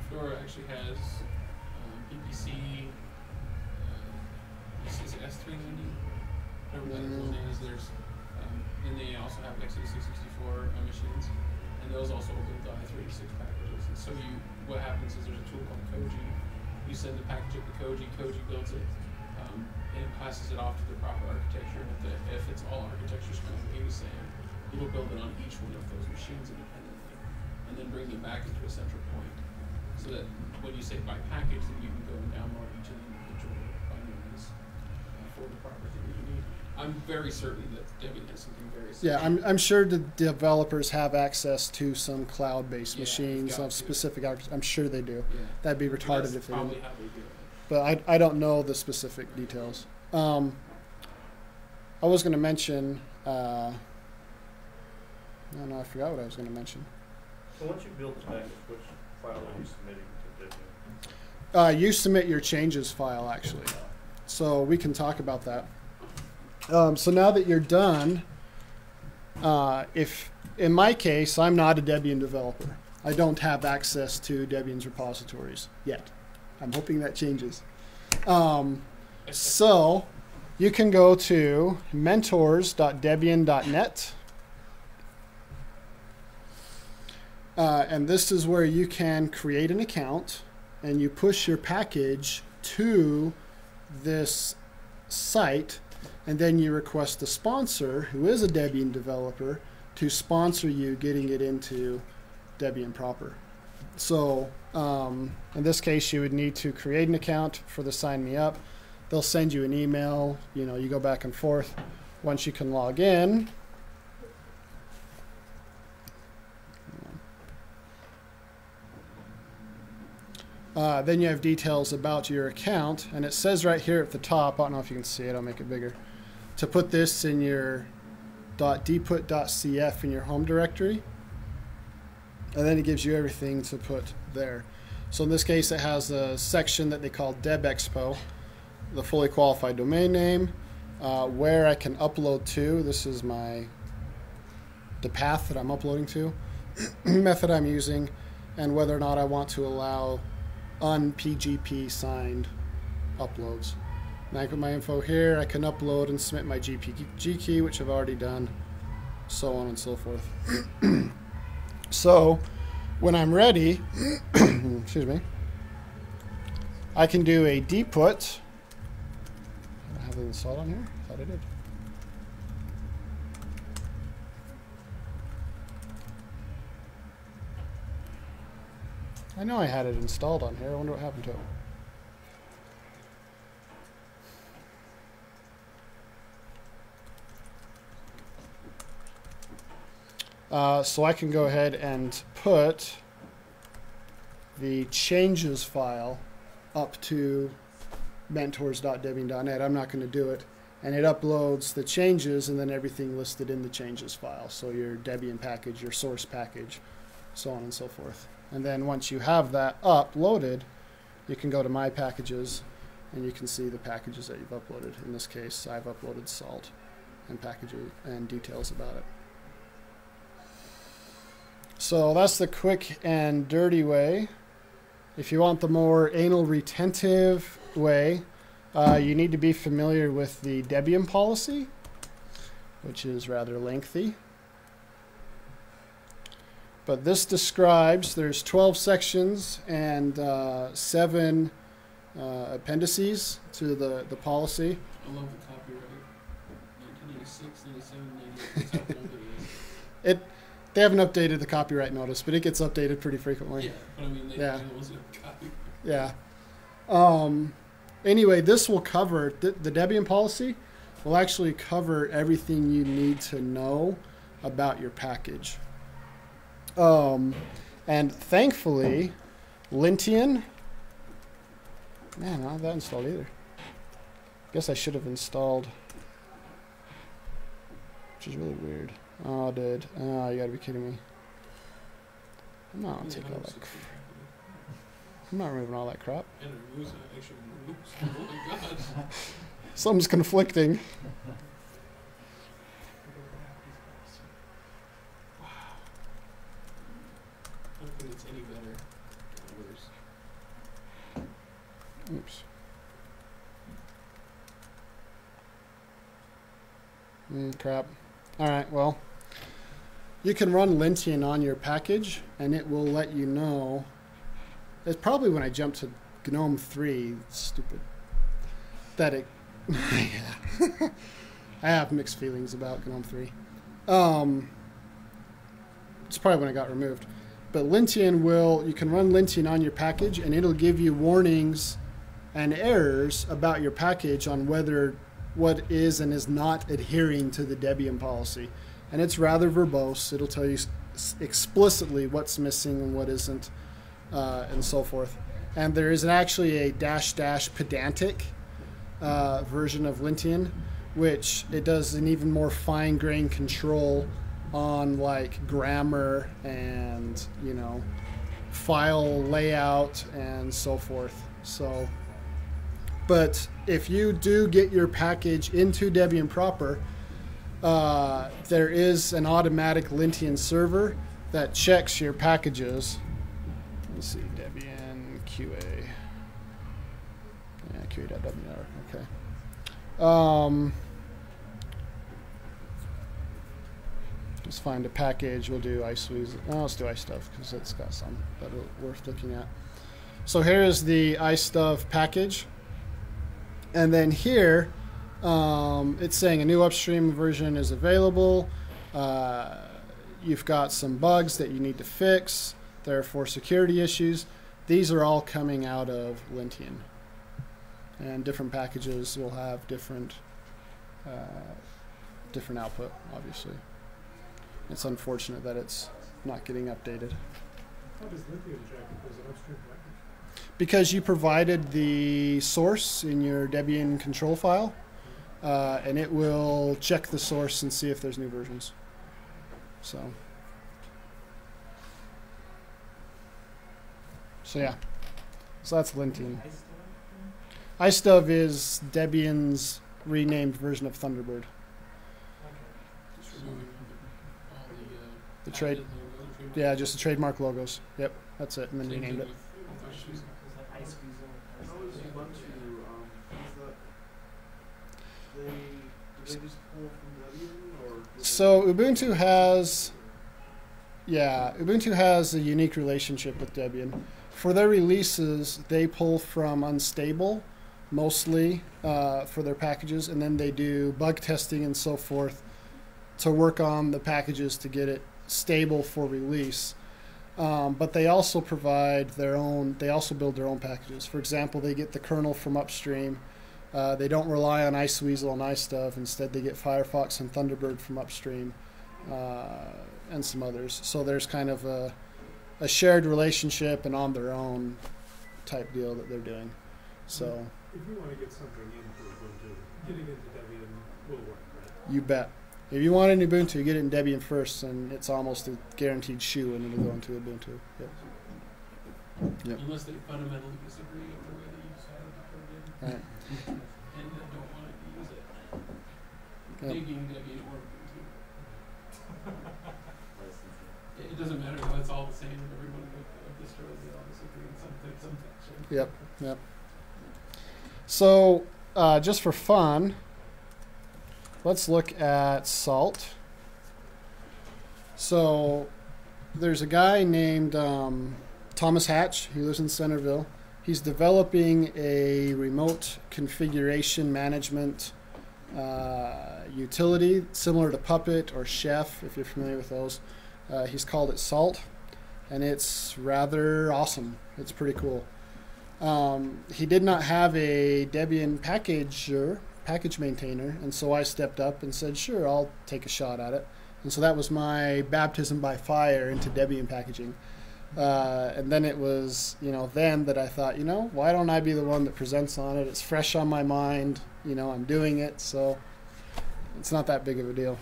Fedora actually has PPC, is it S390? Whatever that one is. There's, and they also have x86-64 machines, and those also build the i36 packages. And so what happens is there's a tool called Koji. You send the package up to Koji, Koji builds it, and it passes it off to the proper architecture. And if it's all architectures going to be the same, it'll build it on each one of those machines independently, and then bring them back into a central point. So that when you say by package, then you can go and download each of the individual binaries for the proper thing that you need. I'm very certain that Debian has something very similar. Yeah, I'm sure the developers have access to some cloud-based Yeah, machines got of to. specific architecture. I'm sure they do. Yeah. That'd be But retarded that's if they probably didn't. how they do it. But I don't know the specific details. I was going to mention, I forgot what I was going to mention. So once you build the package, which file are you submitting to Debian? You submit your changes file, actually. So we can talk about that. So now that you're done, if in my case, I'm not a Debian developer. I don't have access to Debian's repositories yet. I'm hoping that changes. So you can go to mentors.debian.net. And this is where you can create an account and you push your package to this site, and then you request the sponsor, who is a Debian developer, to sponsor you getting it into Debian proper. So in this case, you would need to create an account for the sign me up. They'll send you an email. You know, you go back and forth. Once you can log in, then you have details about your account, and it says right here at the top, I don't know if you can see it, I'll make it bigger, to put this in your .dput.cf in your home directory, and then it gives you everything to put there. So in this case, it has a section that they call DebExpo, the fully qualified domain name, where I can upload to. This is the path that I'm uploading to, method I'm using, and whether or not I want to allow un-PGP signed uploads. And I put my info here. I can upload and submit my GPG key, which I've already done, so on and so forth. So when I'm ready, excuse me, I can do a dput. I have it installed on here? I thought I did. I know I had it installed on here. I wonder what happened to it. So I can go ahead and put the changes file up to mentors.debian.net. I'm not going to do it. And it uploads the changes and then everything listed in the changes file. So your Debian package, your source package, so on and so forth. And then once you have that uploaded, you can go to My Packages and you can see the packages that you've uploaded. In this case, I've uploaded salt and packages and details about it. So that's the quick and dirty way. If you want the more anal retentive way, you need to be familiar with the Debian Policy, which is rather lengthy. But this describes, there's 12 sections and 7 appendices to the policy. I love the copyright. 1986, 97, 98. That's how old it is. They haven't updated the copyright notice, but it gets updated pretty frequently. Yeah, but I mean, they was a copy. Yeah. Anyway, this will cover, the Debian Policy will actually cover everything you need to know about your package. And thankfully, Lintian, man, I don't have that installed either. Guess I should have installed, which is really weird. Oh, dude. Oh, you gotta be kidding me. I'm not gonna take all that. I'm not removing all that crap. And it removes, actually removes. Oh my god. Something's conflicting. I don't think it's any better or worse. Oops. Crap. Alright, well, you can run Lintian on your package, and it will let you know. It's probably when I jump to GNOME 3, stupid, that it, yeah. I have mixed feelings about GNOME 3. It's probably when it got removed. But Lintian you can run Lintian on your package, and it'll give you warnings and errors about your package on what is and is not adhering to the Debian policy. And it's rather verbose. It'll tell you explicitly what's missing and what isn't, and so forth. And there is actually a -- pedantic version of Lintian, which it does an even more fine-grained control on like grammar and, you know, file layout and so forth. So, but if you do get your package into Debian proper, there is an automatic Lintian server that checks your packages. Let's see, Debian QA. Yeah, QA.wr. Okay. Let's find a package. We'll do iSWeeze. Oh, let's do iStuff because it's got some that are worth looking at. So here is the iStuff package. And then here, it's saying a new upstream version is available. You've got some bugs that you need to fix. There are 4 security issues. These are all coming out of Lintian. And different packages will have different output, obviously. It's unfortunate that it's not getting updated. How does Lithium check if there's an upstream package? Because you provided the source in your Debian control file, and it will check the source and see if there's new versions. So yeah. So that's Lintian. iStuff is Debian's renamed version of Thunderbird. Just removing all The trade, patent logos, yeah, just the trademark logos. Yep, that's it, and then Same renamed thing it. with issues. How is Ubuntu, do they just pull from Debian, or? So Ubuntu has a unique relationship with Debian. For their releases, they pull from Unstable mostly for their packages, and then they do bug testing and so forth to work on the packages to get it stable for release. But they also provide their own, they also build their own packages. For example, they get the kernel from upstream. They don't rely on iceweasel and iStuff. Instead, they get Firefox and Thunderbird from upstream and some others. So there's kind of a shared relationship and on their own type deal that they're doing. So If you want to get something into Ubuntu, getting into Debian will work, right? you bet. If you want an Ubuntu, get it in Debian first, and it's almost a guaranteed shoe, and it'll go into Ubuntu. Yep. Yep. Unless they fundamentally disagree with the way that you decided to put it in. Right. And don't want to use it. Yep. Digging Debian or Ubuntu. It doesn't matter, though, it's all the same. Every one of the distros, they all disagree in some fashion. Yep. Yep. So, just for fun, let's look at Salt. So, there's a guy named Thomas Hatch. He lives in Centerville. He's developing a remote configuration management utility similar to Puppet or Chef, if you're familiar with those. He's called it Salt, and it's rather awesome. It's pretty cool. He did not have a Debian package maintainer, and so I stepped up and said, sure, I'll take a shot at it. And so that was my baptism by fire into Debian packaging. And then it was, then that I thought, why don't I be the one that presents on it? It's fresh on my mind. I'm doing it, so it's not that big of a deal.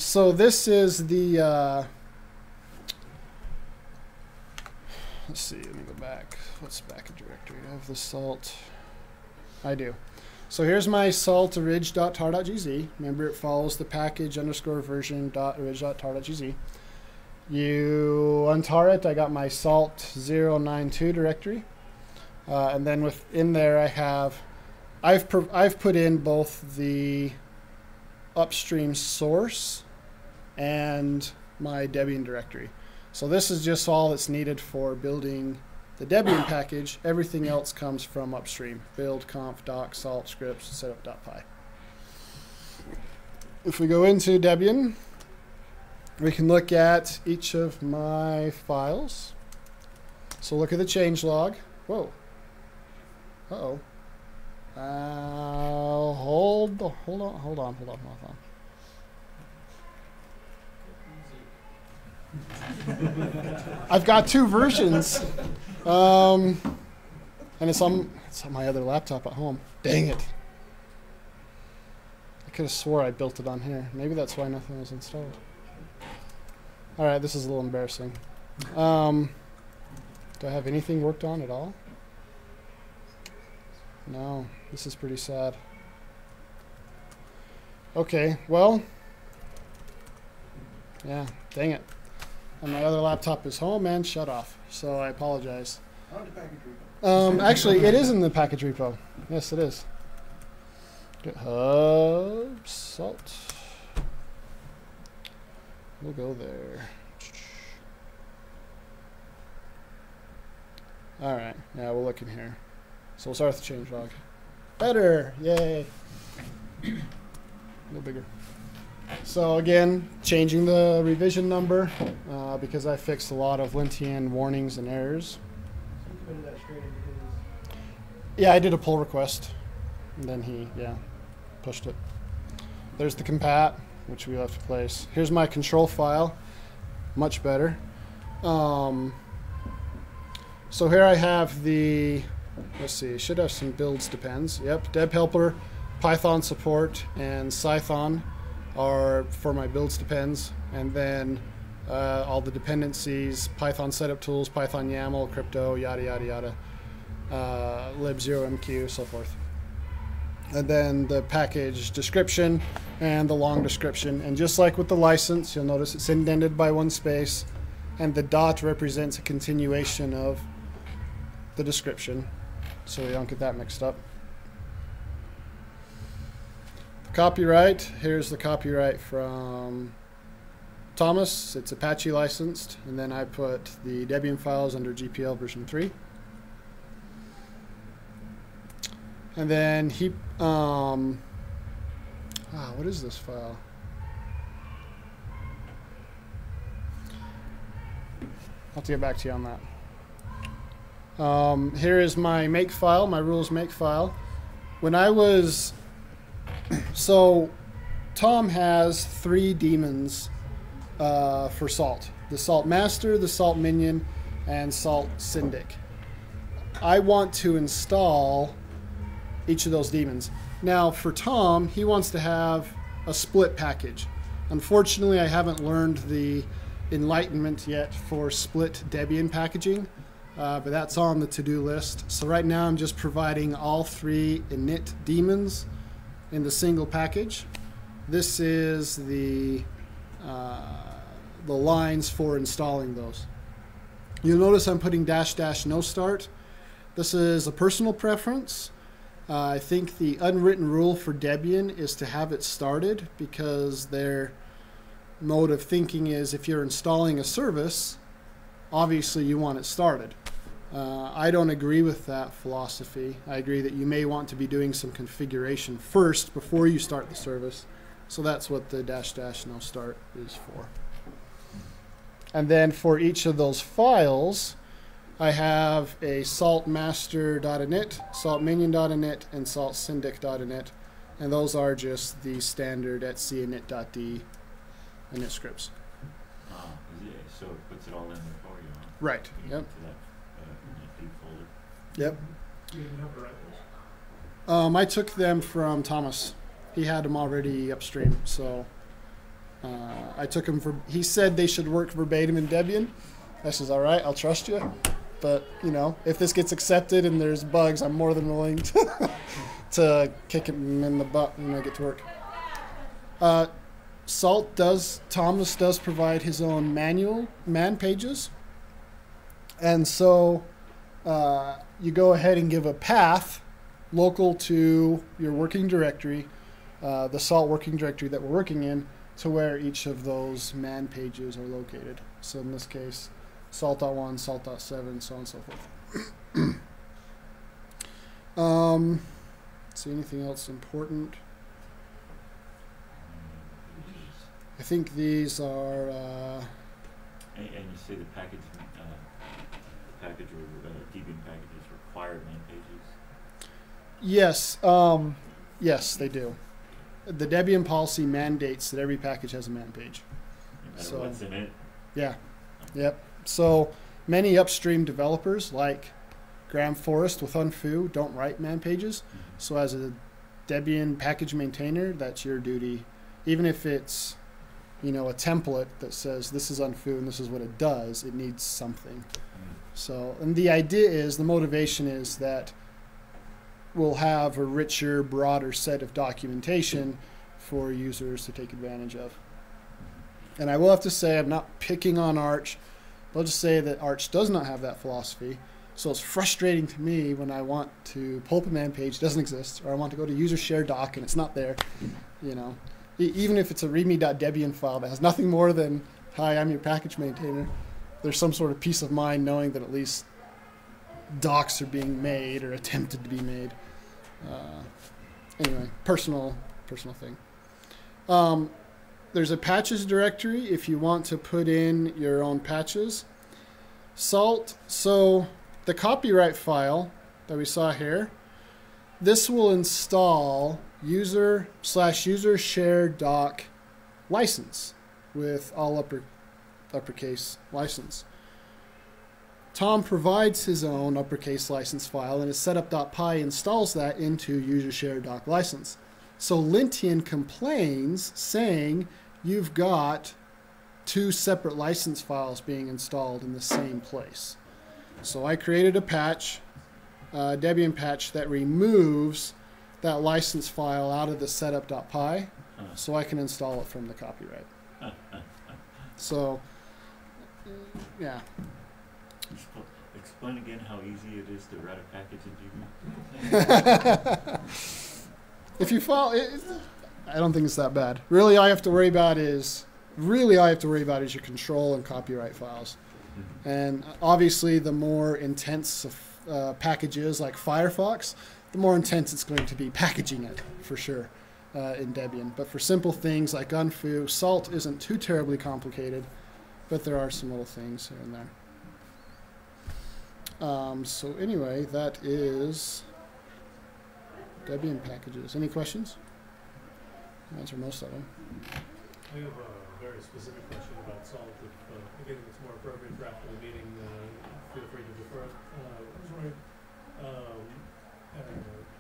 So this is the, let's see, let me go back. What's package directory? I have the Salt. I do. So here's my salt orig.tar.gz. Remember, it follows the package _version.orig.tar.gz. You untar it. I got my salt 092 directory. And then within there I have, I've put in both the upstream source and my Debian directory. So this is just all that's needed for building the Debian package. Everything else comes from upstream. Build, conf, doc, salt, scripts, setup.py. If we go into Debian, we can look at each of my files. So look at the changelog. Whoa. Uh-oh. Hold on. I've got 2 versions. And it's on my other laptop at home. Dang it. I could have swore I built it on here. Maybe that's why nothing was installed. Alright, this is a little embarrassing. Do I have anything worked on at all? No, this is pretty sad. Okay, well, yeah, dang it. And my other laptop is home and shut off, so I apologize. On the package repo. Actually, it is in the package repo. Yes, it is. GitHub Salt. We'll go there. All right. Yeah, we'll look in here. So we'll start with the changelog. Better. Yay. A little bigger. So again, changing the revision number because I fixed a lot of lintian warnings and errors. So you committed that straight into his. Yeah, I did a pull request. And then he, pushed it. There's the compat, which we left in place. Here's my control file. Much better. So here I have the, let's see, should have some builds depends. Yep, deb helper, Python support, and Cython are for my builds depends. And then all the dependencies, Python setup tools, Python YAML, crypto, yada, yada, yada, lib0mq, so forth. And then the package description and the long description. And just like with the license, you'll notice it's indented by one space, and the dot represents a continuation of the description, so we don't get that mixed up. The copyright, here's the copyright from Thomas. It's Apache licensed, and then I put the Debian files under GPL version 3. And then he, what is this file? I'll have to get back to you on that. Here is my make file, my rules make file. When I was, so Tom has 3 daemons for Salt. The Salt Master, the Salt Minion, and Salt Syndic. I want to install each of those daemons. Now for Tom, he wants to have a split package. Unfortunately, I haven't learned the enlightenment yet for split Debian packaging, but that's on the to-do list. So right now I'm just providing all 3 init daemons in the single package. This is the lines for installing those. You'll notice I'm putting -- no start. This is a personal preference. I think the unwritten rule for Debian is to have it started, because their mode of thinking is if you're installing a service, obviously you want it started. I don't agree with that philosophy. I agree that you may want to be doing some configuration first before you start the service. So that's what the -- no start is for. And then for each of those files, I have a saltmaster.init, saltminion.init, and saltsyndic.init. And those are just the standard etc init.d init scripts. So it puts it all in there for you, huh? Right. You Yep. get to that init folder. Yep. You didn't have to write those? I took them from Thomas. He had them already upstream, so I took them for. He said they should work verbatim in Debian. I says, all right, I'll trust you. But you know, if this gets accepted and there's bugs, I'm more than willing to kick him in the butt when I get to work. Thomas does provide his own man pages, and so you go ahead and give a path local to your working directory, the Salt working directory that we're working in, to where each of those man pages are located. So in this case, salt.1, salt.7, so on and so forth. See anything else important? I think these are. And you say the package or Debian packages require man pages? Yes, yes, they do. The Debian policy mandates that every package has a man page. No matter So- what's in it? Yeah, yep. So many upstream developers, like Graham Forrest with Unfurl, don't write man pages. So as a Debian package maintainer, that's your duty. Even if it's, you know, a template that says this is Unfurl and this is what it does, it needs something. So, and the idea is, the motivation is that we'll have a richer, broader set of documentation for users to take advantage of. And I will have to say, I'm not picking on Arch. I'll just say that Arch does not have that philosophy. So it's frustrating to me when I want to pull up a man page, it doesn't exist, or I want to go to user share doc and it's not there. You know, even if it's a readme.debian file that has nothing more than, hi, I'm your package maintainer, there's some sort of peace of mind knowing that at least docs are being made or attempted to be made. Anyway, personal thing. There's a patches directory if you want to put in your own patches. Salt, so the copyright file that we saw here, this will install user/user share doc license with all uppercase license. Tom provides his own uppercase license file, and his setup.py installs that into user share doc license. So Lintian complains saying you've got two separate license files being installed in the same place. So I created a patch, Debian patch, that removes that license file out of the setup.py so I can install it from the copyright. So, yeah. Explain again how easy it is to write a package in Debian. If you follow, I don't think it's that bad. Really, all you have to worry about is your control and copyright files. And obviously, the more intense packages like Firefox, the more intense it's going to be packaging it, for sure, in Debian. But for simple things like Unfurl, Salt isn't too terribly complicated, but there are some little things here and there. So anyway, that is Debian packages. Any questions? I'll answer most of them. I have a very specific question about Salt. If again, it's more appropriate for after the meeting, feel free to defer it. I was wondering,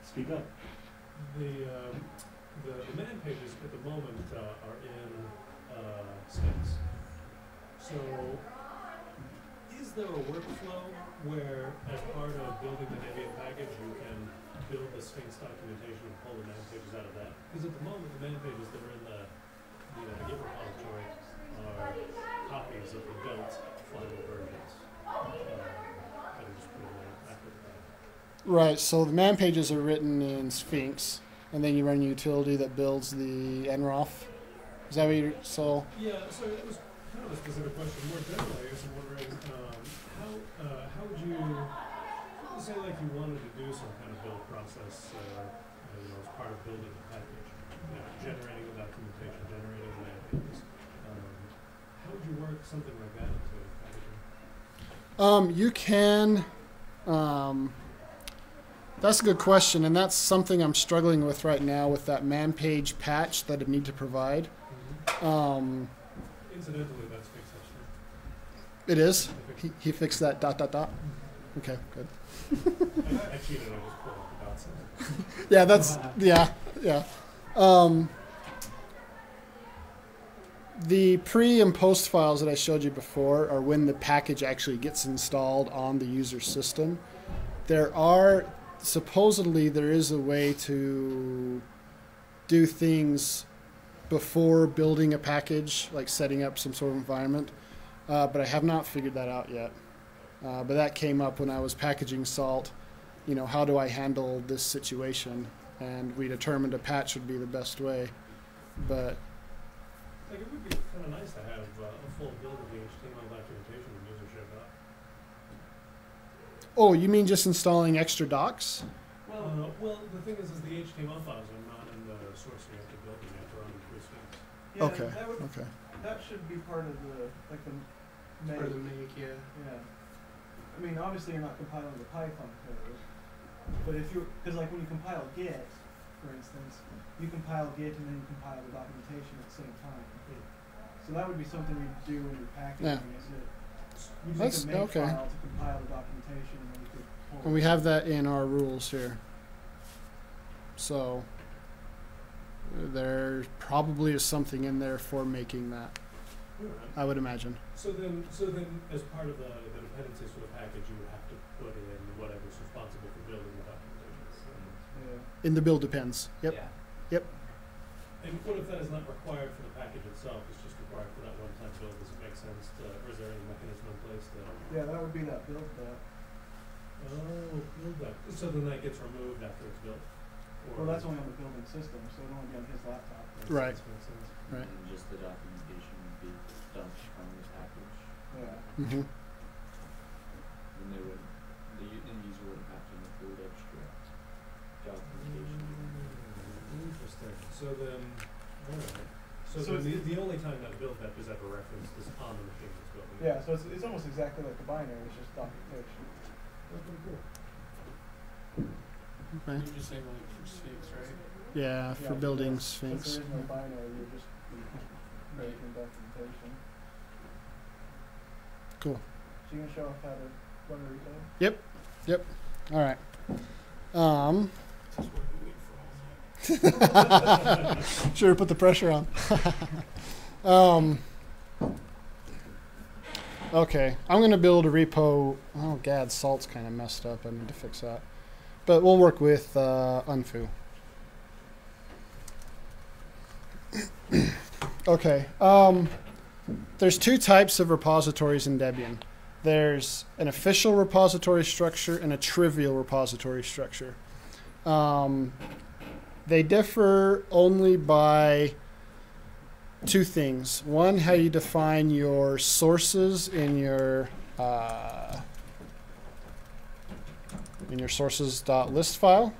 Speak up. The man pages at the moment are in Sphinx. So, is there a workflow where, as part of building the Debian package, you can build the Sphinx documentation and pull the man pages out of that? Because at the moment, the man pages that are in the Git repository are copies of the built final versions that are just put in there after the fact. Right, so the man pages are written in Sphinx, and then you run a utility that builds the nroff. Is that what you're, so? Yeah, so it was kind of a specific question. More generally, I guess I'm wondering, how would you, say like you wanted to do some kind of build process, as part of building the package, generating the documentation, generating the man pages. How would you work something like that into packaging? You can, that's a good question, and that's something I'm struggling with right now with that man page patch that I need to provide. Incidentally, that's fixed actually. It is? He fixed that ... Okay, good. I cheated, I just pulled up the dots. Yeah, that's, yeah. The pre and post files that I showed you before are when the package actually gets installed on the user system. Supposedly there is a way to do things before building a package, like setting up some sort of environment, but I have not figured that out yet. But that came up when I was packaging Salt. How do I handle this situation? And we determined a patch would be the best way. But it would be kind of nice to have a full build of the HTML documentation in user share doc. oh, you mean just installing extra docs? Well, the thing is the HTML files are not in the source. You have to build them. You have to run them through Sphinx. Yeah, Okay. Okay. That should be part of the Part of the make, yeah. Yeah. I mean, obviously you're not compiling the Python code, but because when you compile Git, for instance, you compile Git and then you compile the documentation at the same time. So that would be something you do in your packaging. Yeah. Is that you just make a make okay. file to compile the documentation, and then you could pull And we have that in our rules here. So there probably is something in there for making that, I would imagine. So then, as part of the dependencies for the package, you would have to put in whatever's responsible for building the documentation. Yeah. In the build depends. Yep. Yeah. Yep. And what if that is not required for the package itself? It's just required for that one-time build. Does it make sense or is there any mechanism in place to? Yeah, that would be that build that. Oh, build that. So then that gets removed after it's built. Well, that's only on the building system, so it'll only be on his laptop. Right. Makes sense. Right. And just the documentation would be dumped from the package. Yeah. Mm-hmm. Then they would, the Interesting. So then, alright. So, So then the only time that build that does have a reference is on the machine that's building it. Yeah, so it's almost exactly like the binary, it's just documentation. That's pretty cool. Okay. You're just saying like for Sphinx, right? Yeah, for Yeah, building Since Sphinx. there is no binary, you're just making documentation. Cool. So you're gonna show off how to run a repo? All right. This is what we wait for all Sure, put the pressure on. Okay, I'm going to build a repo. Oh, gad, salt's kind of messed up. I need to fix that. But we'll work with Unfurl. Okay. There's two types of repositories in Debian. There's an official repository structure and a trivial repository structure. They differ only by two things. One, how you define your sources in your sources.list file.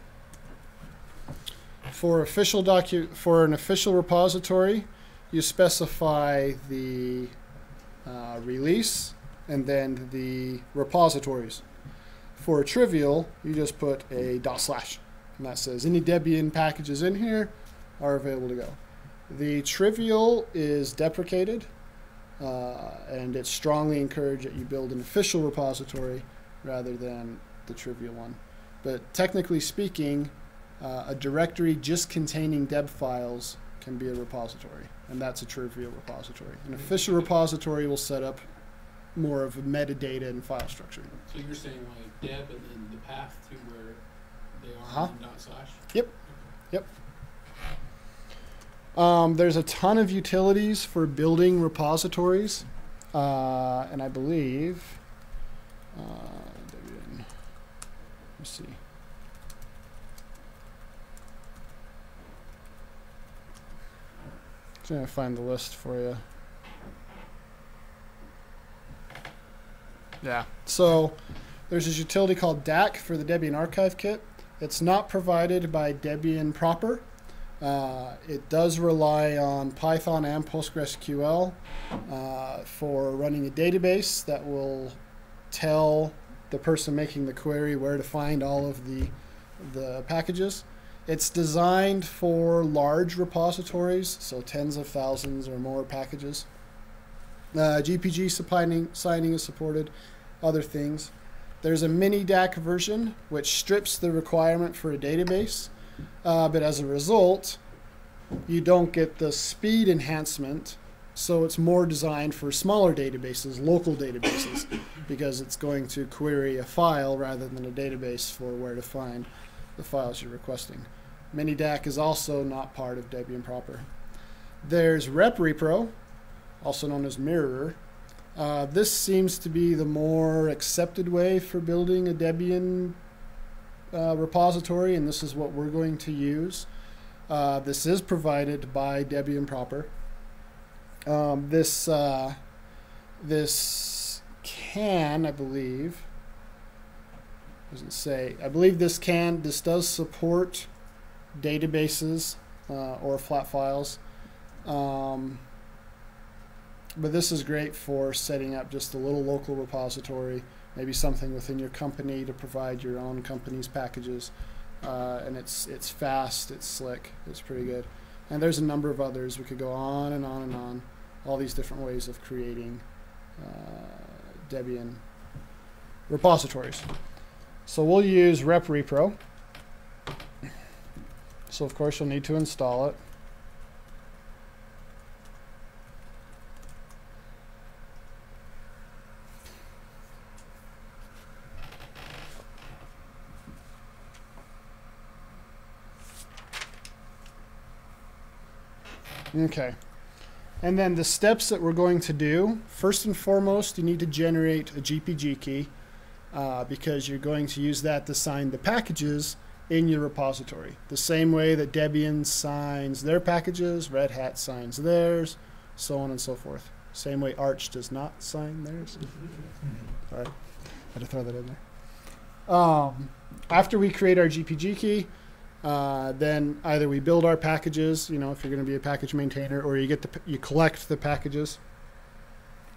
For an official repository, you specify the release and then the repositories. For a trivial, you just put a // and that says any Debian packages in here are available to go. The trivial is deprecated, and it's strongly encouraged that you build an official repository rather than the trivial one. But technically speaking, a directory just containing deb files can be a repository, and that's a trivial repository. An official repository will set up more of a metadata and file structure. So you're saying like deb and then the path to where they are in /. Yep. There's a ton of utilities for building repositories, and I believe, Debian, let's see. I'm trying to find the list for you. Yeah, so there's this utility called DAC for the Debian Archive Kit. It's not provided by Debian proper. It does rely on Python and PostgreSQL for running a database that will tell the person making the query where to find all of the packages. It's designed for large repositories, so tens of thousands or more packages. GPG signing is supported, other things. There's a mini DAC version, which strips the requirement for a database, but as a result, you don't get the speed enhancement, so it's more designed for smaller databases, local databases, because it's going to query a file rather than a database for where to find the files you're requesting. Mini DAC is also not part of Debian proper. There's RepRepro, also known as Mirror. This seems to be the more accepted way for building a Debian repository, and this is what we're going to use. This is provided by Debian proper. This can, I believe, doesn't say. I believe this does support databases or flat files. But this is great for setting up just a little local repository, maybe something within your company to provide your own company's packages. And it's fast, it's slick, it's pretty good. And there's a number of others. We could go on and on and on. All these different ways of creating Debian repositories. So we'll use RepRepro. So of course you'll need to install it. Okay, and then the steps that we're going to do, first and foremost, you need to generate a GPG key because you're going to use that to sign the packages in your repository. The same way that Debian signs their packages, Red Hat signs theirs, so on and so forth. Same way Arch does not sign theirs. Sorry, I had to throw that in there. After we create our GPG key, Then either we build our packages, if you're going to be a package maintainer, or you collect the packages.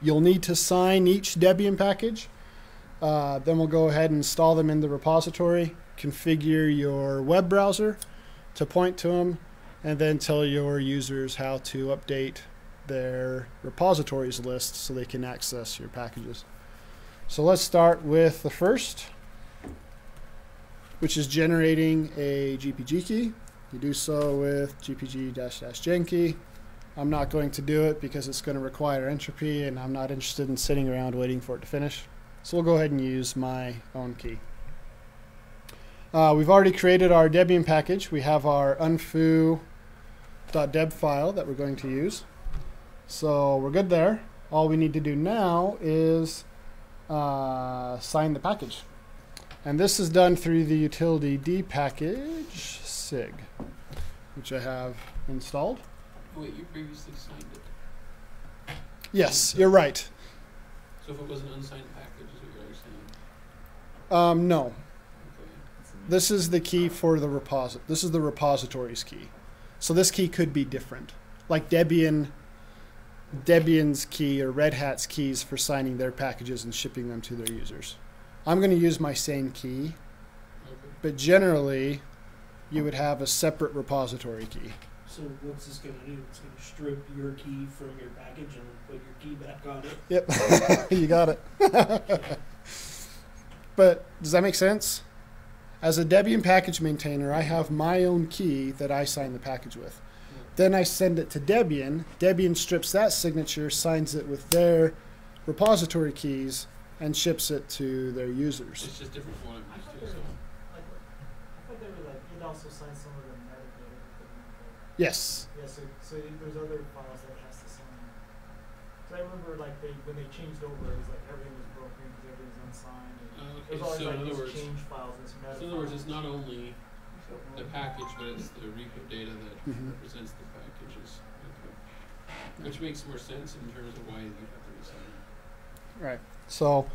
You'll need to sign each Debian package. Then we'll go ahead and install them in the repository, configure your web browser to point to them, and then tell your users how to update their repositories list so they can access your packages. So let's start with the first, which is generating a GPG key. You do so with gpg-gen key. I'm not going to do it because it's going to require entropy, and I'm not interested in sitting around waiting for it to finish. So we'll go ahead and use my own key. We've already created our Debian package. We have our unfurl.deb file that we're going to use. So we're good there. All we need to do now is sign the package. And this is done through the utility dpackage-sig, which I have installed. Wait, you previously signed it. Yes, you're right. So if it was an unsigned package, is what you're saying? No. Okay. This is the key for the repository. This is the repository's key. So this key could be different. Like Debian's key or Red Hat's keys for signing their packages and shipping them to their users. I'm going to use my same key, but generally you would have a separate repository key. So what's this going to do? It's going to strip your key from your package and put your key back on it? Yep, you got it. But does that make sense? As a Debian package maintainer, I have my own key that I sign the package with. Then I send it to Debian. Debian strips that signature, signs it with their repository keys, and ships it to their users. It's just different from what I'm used to. So. I thought they were it also signs some of the metadata. Yes. Yeah, so there's other files that it has to sign. So I remember when they changed over, it was everything was broken because everything was unsigned. And Okay, there's always so in other these words, change files and some meta so in other words, it's files. not only the package, but it's the repo data that represents the packages. Okay. Which makes more sense in terms of why you have to resign it. Right. So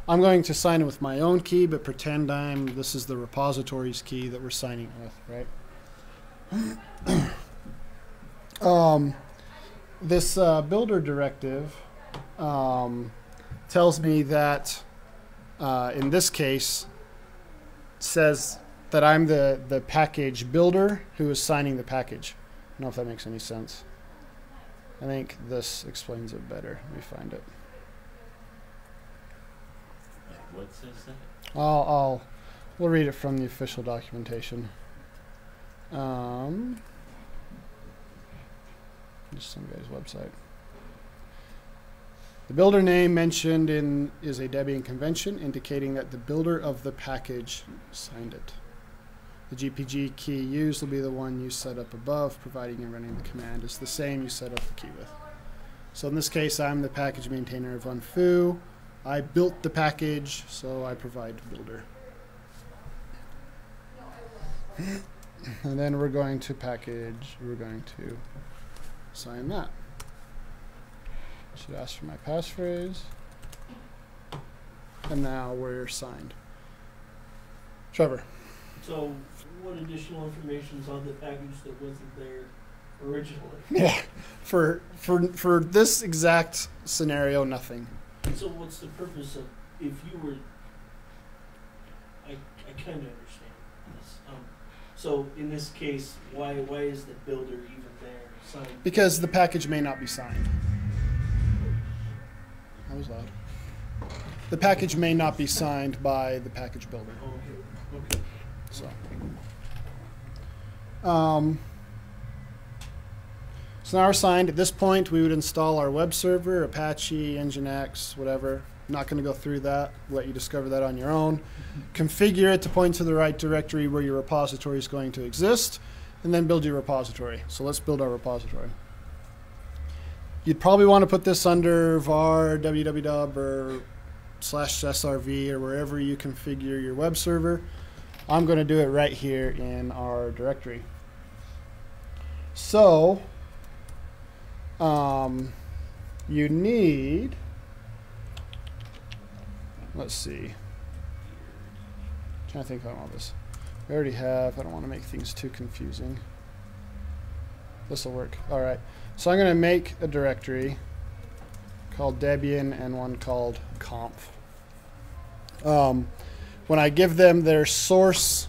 I'm going to sign it with my own key, but pretend this is the repository's key that we're signing it with, right? This builder directive tells me that in this case says that I'm the package builder who is signing the package. I don't know if that makes any sense. I think this explains it better. Let me find it. What says that? We'll read it from the official documentation. Just some guy's website. The builder name mentioned is a Debian convention indicating that the builder of the package signed it. The GPG key used will be the one you set up above, providing you're running the command is the same you set up the key with. So in this case, I'm the package maintainer of Unfurl. I built the package, so I provide builder. And then we're going to sign that. I should ask for my passphrase. And now we're signed. Trevor. So what additional information is on the package that wasn't there originally? Yeah. For this exact scenario, nothing. So what's the purpose of, if you were, I kind of understand this. So in this case, why is the builder even there? Signed? Because the package may not be signed. That was loud. The package may not be signed by the package builder. Oh, okay. So now we're signed. At this point, we would install our web server, Apache, Nginx, whatever. I'm not going to go through that. Let you discover that on your own. Configure it to point to the right directory where your repository is going to exist, and then build your repository. So let's build our repository. You'd probably want to put this under var www or /srv or wherever you configure your web server. I'm going to do it right here in our directory. So you need, let's see, I'm trying to think on all this. We already have, I don't want to make things too confusing. This will work. All right. So I'm going to make a directory called Debian and one called conf. When I give them their source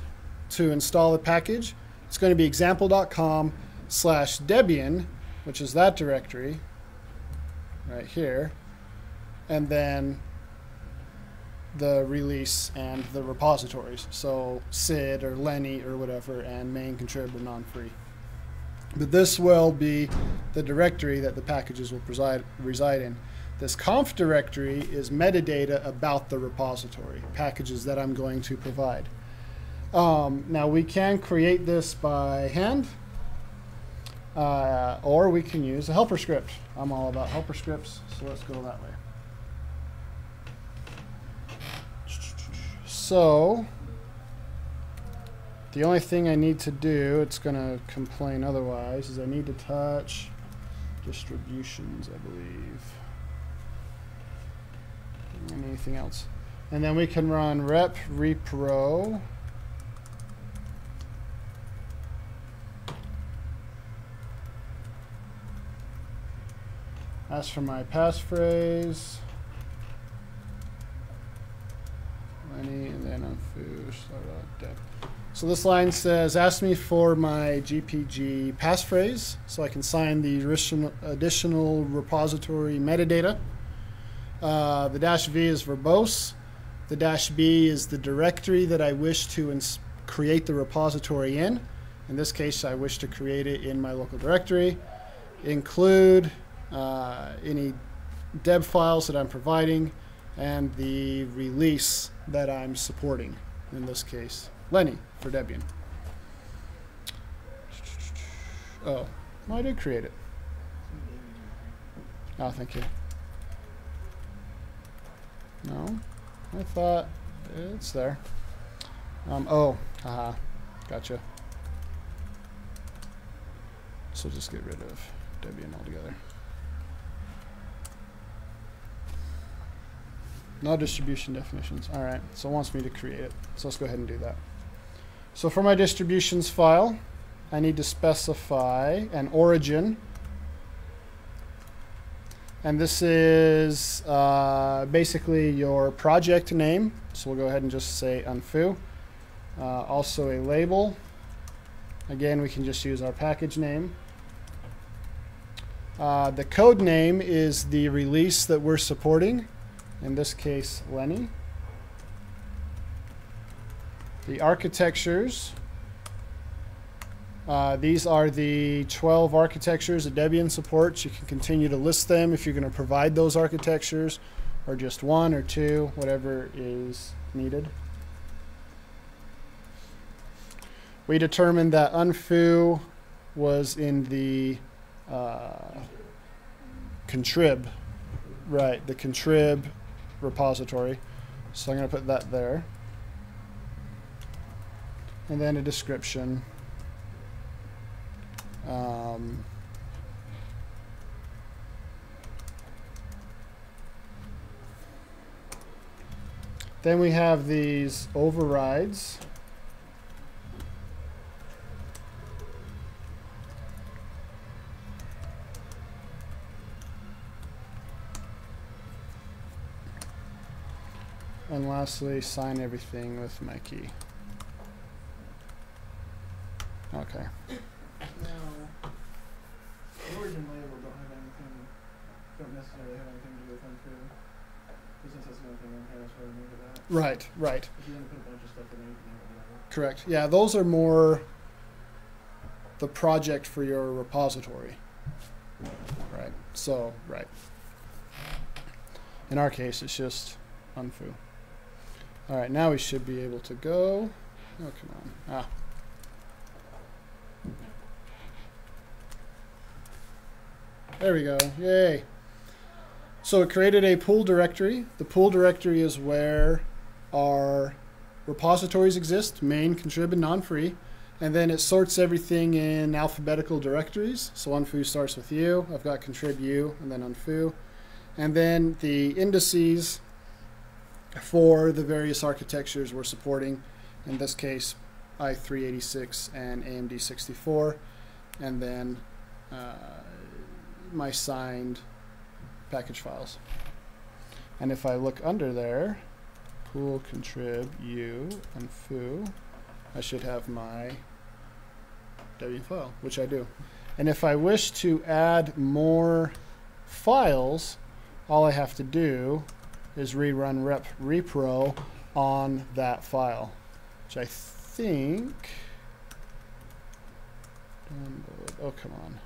to install the package, it's going to be example.com/Debian, which is that directory right here, and then the release and the repositories. So SID or Lenny or whatever, and main contrib or non-free. But this will be the directory that the packages will reside in. This conf directory is metadata about the repository, packages that I'm going to provide. Now we can create this by hand, or we can use a helper script. I'm all about helper scripts, so let's go that way. So the only thing I need to do, it's going to complain otherwise, is I need to touch distributions, I believe. And anything else. And then we can run rep repro. Ask for my passphrase. Lenny, and then unfurl deb. So this line says, ask me for my GPG passphrase, so I can sign the additional repository metadata. The -v is verbose. The -b is the directory that I wish to create the repository in. In this case, I wish to create it in my local directory. Include any deb files that I'm providing and the release that I'm supporting. In this case, Lenny for Debian. Oh, well, I did create it. Oh, thank you. No, I thought it's there. Oh, haha, gotcha. So just get rid of Debian altogether. No distribution definitions. All right, so it wants me to create it. So let's go ahead and do that. So for my distributions file, I need to specify an origin. And this is basically your project name. So we'll go ahead and just say unfurl. Also a label. Again, we can just use our package name. The code name is the release that we're supporting. In this case, Lenny. The architectures. These are the 12 architectures that Debian supports. You can continue to list them if you're going to provide those architectures, or just one or two, whatever is needed. We determined that unfurl was in the contrib, right, the contrib repository. So I'm going to put that there. And then a description. Then we have these overrides. And lastly, sign everything with my key. Okay. Now, the origin label don't necessarily have anything to do with unfurl. Since that's the only thing on here, that's why we move that. Right, right. If you want to put a bunch of stuff in there, you can have whatever. Correct. Yeah, those are more the project for your repository. Right. So, right. In our case, it's just unfurl. All right, now we should be able to go. Oh, come on. Ah. There we go. Yay. So it created a pool directory. The pool directory is where our repositories exist, main, contrib, and non-free. And then it sorts everything in alphabetical directories. So unfurl starts with U. I've got contrib U, and then unfurl. And then the indices for the various architectures we're supporting. In this case, i386 and AMD 64, and then my signed package files. And if I look under there, pool, contrib, u, and foo, I should have my Debian file, which I do. And if I wish to add more files, all I have to do is rerun rep repro on that file, which I think, oh come on.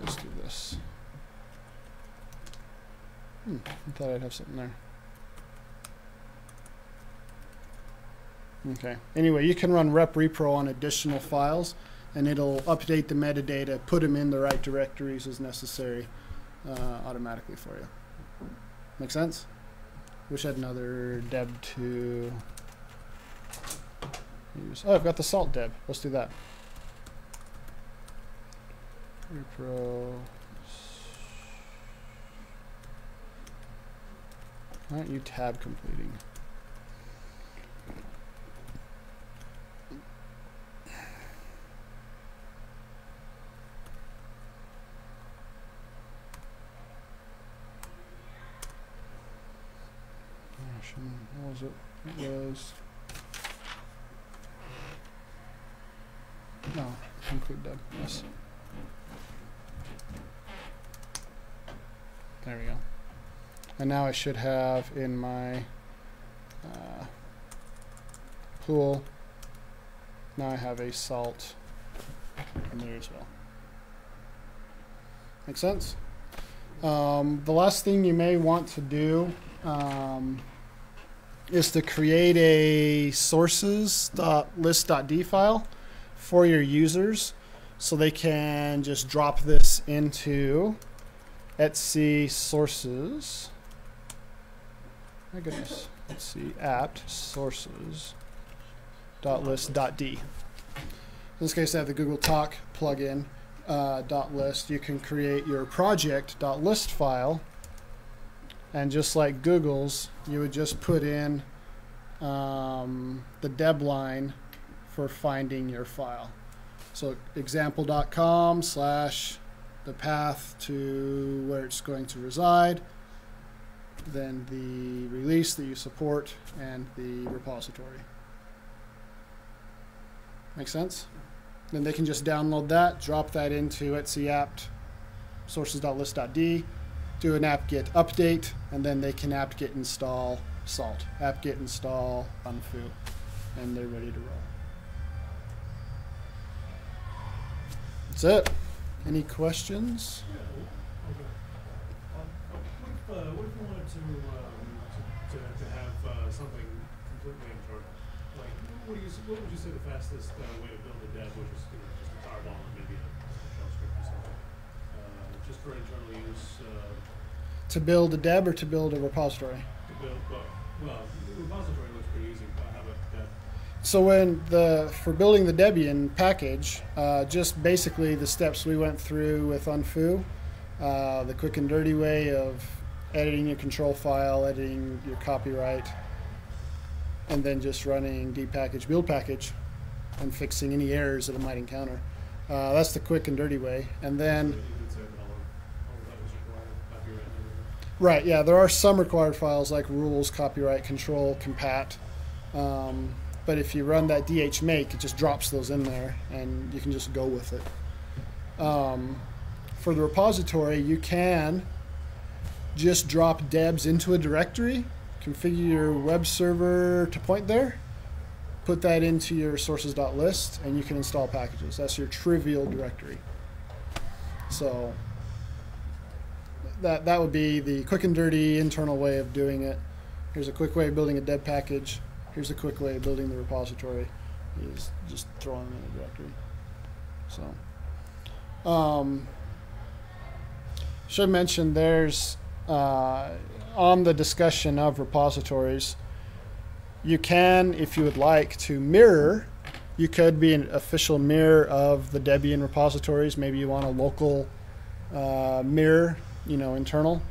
Let's do this. I thought I'd have something there. Okay. Anyway, you can run rep repro on additional files, and it'll update the metadata, put them in the right directories as necessary automatically for you. Make sense? Wish I had another deb to use. Oh, I've got the salt deb. Let's do that. Repro. Why aren't you tab completing? What was it? It was no, include deb. Yes. There we go. And now I should have in my pool. Now I have a salt in there as well. Make sense? The last thing you may want to do is to create a sources.list.d file for your users so they can just drop this into etc sources. My goodness. Let's see, apt sources.list.d. In this case, I have the Google Talk plugin .list. You can create your project.list file, and just like Google's, you would just put in the deb line for finding your file. So example.com / the path to where it's going to reside, then the release that you support, and the repository. Make sense? Then they can just download that, drop that into etc apt sources.list.d, do an apt-get update, and then they can apt-get install salt, apt-get install unfurl, and they're ready to roll. That's it. Any questions? Yeah, okay. What if you wanted to have something completely internal? Like, what would you say the fastest way to build a deb, which is just a tarball and maybe a shell script or something, just for internal use? To build a deb or to build a repository? To build, well, the repository looks pretty easy. How about deb? So for building the Debian package, just basically the steps we went through with Unfurl, the quick and dirty way of editing your control file, editing your copyright, and then just running dpackage build package and fixing any errors that it might encounter. That's the quick and dirty way. And then, You could say that all of that was required, copyright and everything. right, yeah, there are some required files like rules, copyright, control, compat. But if you run that dhmake, it just drops those in there, and you can just go with it. For the repository, you can just drop debs into a directory, configure your web server to point there, put that into your sources.list, and you can install packages. That's your trivial directory. So that would be the quick and dirty internal way of doing it. Here's a quick way of building a deb package. Here's a quick way of building the repository, is just throwing them in a directory. So, should mention there's, on the discussion of repositories, you can, if you would like, to mirror. You could be an official mirror of the Debian repositories. Maybe you want a local mirror, internal,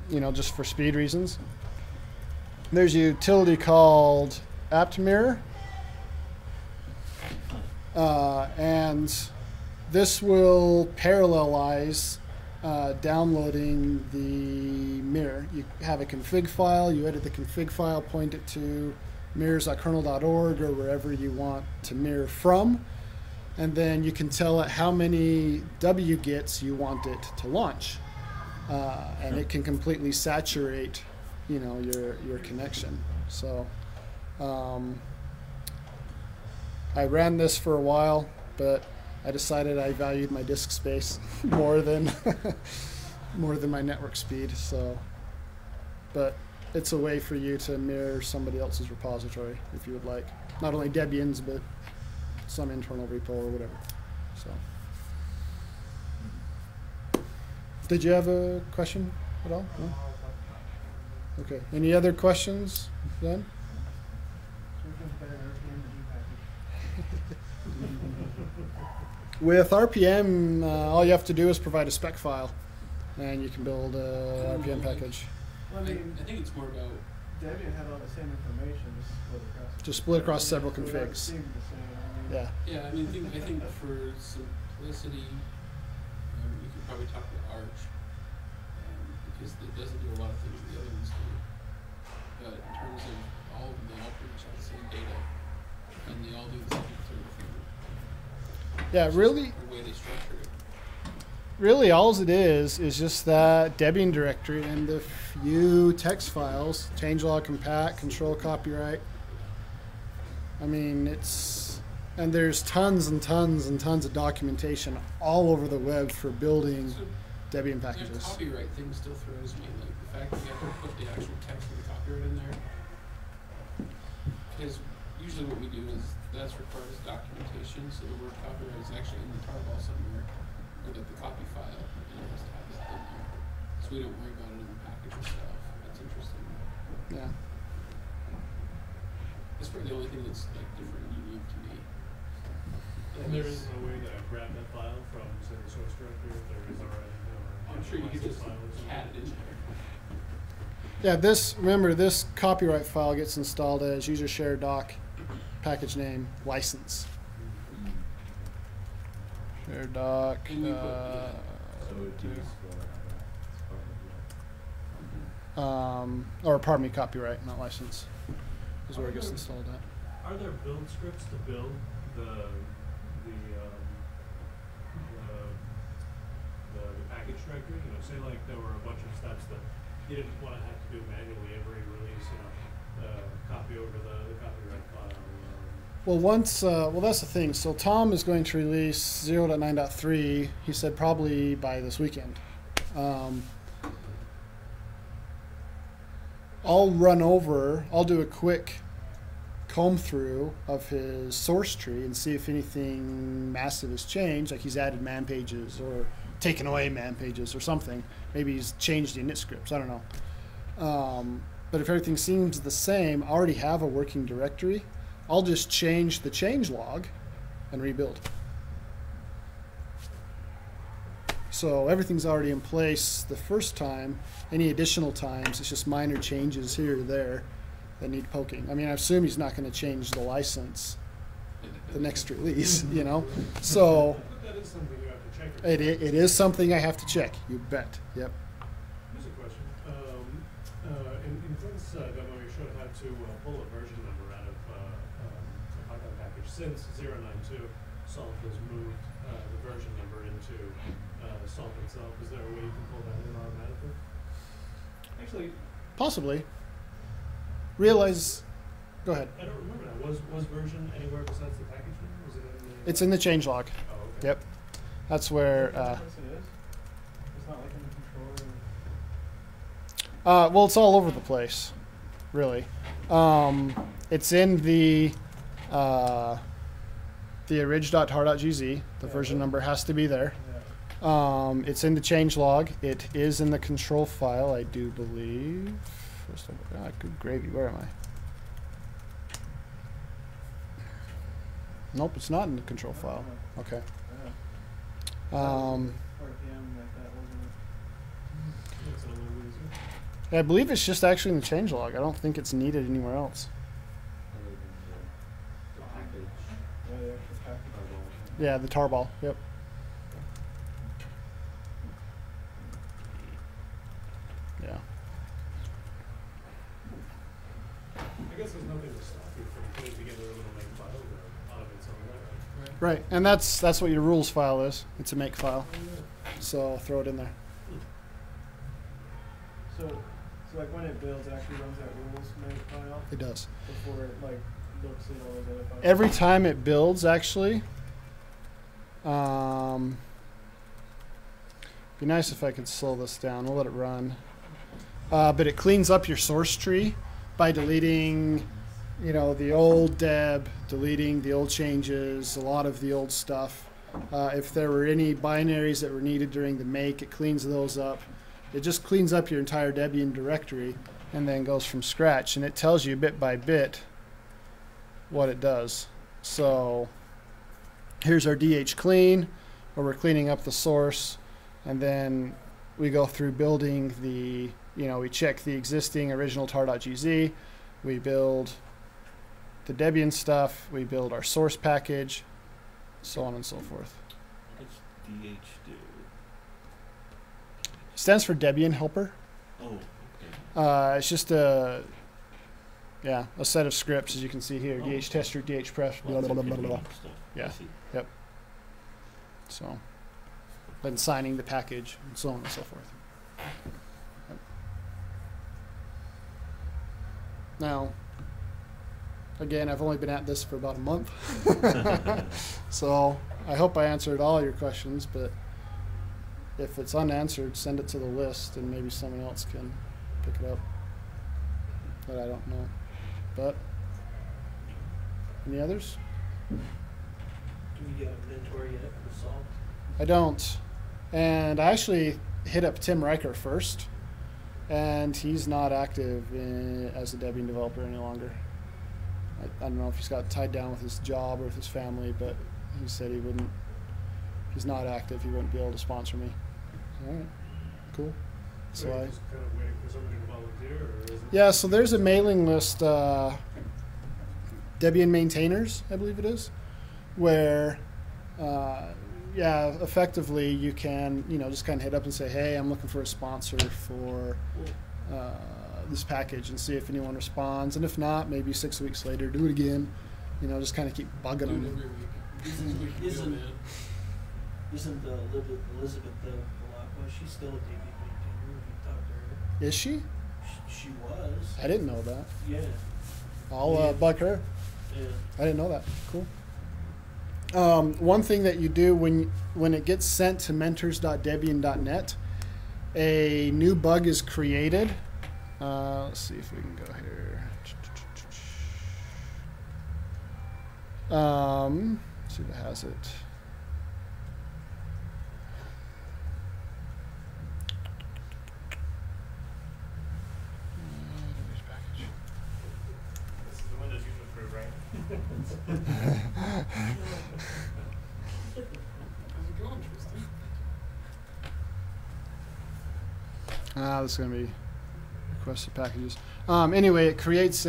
just for speed reasons. there's a utility called apt-mirror. And this will parallelize downloading the mirror. You have a config file, you edit the config file, point it to mirrors.kernel.org or wherever you want to mirror from, and then you can tell it how many wgets you want it to launch. And it can completely saturate, you know, your connection. So I ran this for a while, but I decided I valued my disk space more than my network speed. So, but it's a way for you to mirror somebody else's repository if you would like, not only Debian's but some internal repo or whatever. So, did you have a question at all? No? Okay. Any other questions then? With RPM, all you have to do is provide a spec file, and you can build a RPM package. Well, I mean, I think it's more about Debian had all the same information, Just split across several So it configs. seemed the same. I mean, Yeah. yeah. I mean, I think for simplicity, you could probably talk to Arch because it doesn't do a lot of things the other ones do. But in terms of all of them, they all pretty much have the same data, and they all do the same sort of thing. Yeah, really. The way they structure it. Really, all it is just that Debian directory and the few text files, changelog, compat, control, copyright. I mean, and there's tons and tons and tons of documentation all over the web for building So Debian the packages. copyright thing still throws me, like the fact that you have to put the actual text of the copyright in there. Because usually what we do is that's required as documentation, so the word copyright is actually in the tarball somewhere, or like the copy file, and it has to have that in there. So we don't worry about it in the package itself. That's interesting. Yeah. That's probably the only thing that's like different and unique to me. And there is no way to grab that file from, say, the source directory if there is already, I'm sure you could just file or something. add it in there. Yeah, remember, this copyright file gets installed as user share doc package name license. Share doc. And we put, Or pardon me, copyright, not license, is where it gets installed at. Are there build scripts to build the package directory? You know, say like there were a bunch of steps that you didn't want to have to do manually every release. You know, copy over the copyright file. Well, that's the thing. So Tom is going to release 0.9.3. He said probably by this weekend. I'll do a quick comb through of his source tree and see if anything massive has changed, like he's added man pages or taken away man pages or something. Maybe he's changed the init scripts. I don't know. But if everything seems the same, I already have a working directory. I'll just change the changelog and rebuild. So everything's already in place the first time. Any additional times, it's just minor changes here or there that need poking. I mean, I assume he's not going to change the license the next release, you know? So That is something you have to check. it is something I have to check. You bet. Yep. Here's a question. In Clint's demo, you showed how to pull a version number out of a Python package. Since 0.9.2, Salt has moved the version number into Salt itself. Is there a way you can pull that in automatically? Actually, Possibly. Go ahead. I don't remember that. Was version anywhere besides the package name? Was it in the? It's in the changelog. Oh, okay. Yep. That's where. Yes, it is. It's not like in the controller. Well, it's all over the place, really. It's in the orig.tar.gz. The version number has to be there. Yeah. It's in the changelog. It is in the control file, I do believe. Good gravy. Where am I? Nope, it's not in the control file. Okay. Yeah. Um, RPM like that, wasn't That's a little easier. I believe it's just actually in the changelog. I don't think it's needed anywhere else. Other than the package. Yeah, the actual package. Yeah, the tarball. Yep. Yeah. I guess there's nothing to stop you from putting together a little make file out of its own right. Right, and that's what your rules file is. It's a make file. So I'll throw it in there. So like when it builds, it actually runs that rules make file It does. before it like looks at all those other files. Every time it builds, actually, be nice if I could slow this down. We'll let it run. But it cleans up your source tree by deleting, the old deb, deleting the old changes, a lot of the old stuff. If there were any binaries that were needed during the make, it cleans those up. It just cleans up your entire Debian directory and then goes from scratch. And it tells you bit by bit what it does. So here's our DH clean, where we're cleaning up the source. And then we go through building the, we check the existing original tar.gz. We build the Debian stuff. We build our source package, so on and so forth. What does DH do? Stands for Debian helper. Oh, okay. It's just a set of scripts, as you can see here. Oh. DH test root, DH pref, blah, blah, blah, blah, blah, blah. Stuff. Yeah. I see. So, then signing the package, and so on and so forth. Yep. Now, again, I've only been at this for about a month. So, I hope I answered all your questions, but if it's unanswered, send it to the list and maybe someone else can pick it up. But I don't know. But, any others? Do we get a mentor yet for Salt? I don't. And I actually hit up Tim Riker first, and he's not active as a Debian developer any longer. I don't know if he's got tied down with his job or with his family, but he said he's not active. He wouldn't be able to sponsor me. All right, cool. So you're just kind of waiting for somebody to volunteer, or is it? Yeah, so there's a mailing list, Debian maintainers, I believe it is, where, effectively you can, just kind of hit up and say, hey, I'm looking for a sponsor for this package, and see if anyone responds. And if not, maybe 6 weeks later, do it again. Just kind of keep bugging Do it them. every week. Isn't Elizabeth Belacqua, she's still a Debian maintainer? Have you talked to her? Is she? She was. I didn't know that. Yeah. I'll bug her. Yeah. I didn't know that. Cool. One thing that you do when it gets sent to mentors.debian.net, a new bug is created. Let's see if we can go here. Let's see if it has it. This is the Windows you approve, right? How's it going, Tristan? This is going to be requested packages. Anyway, it creates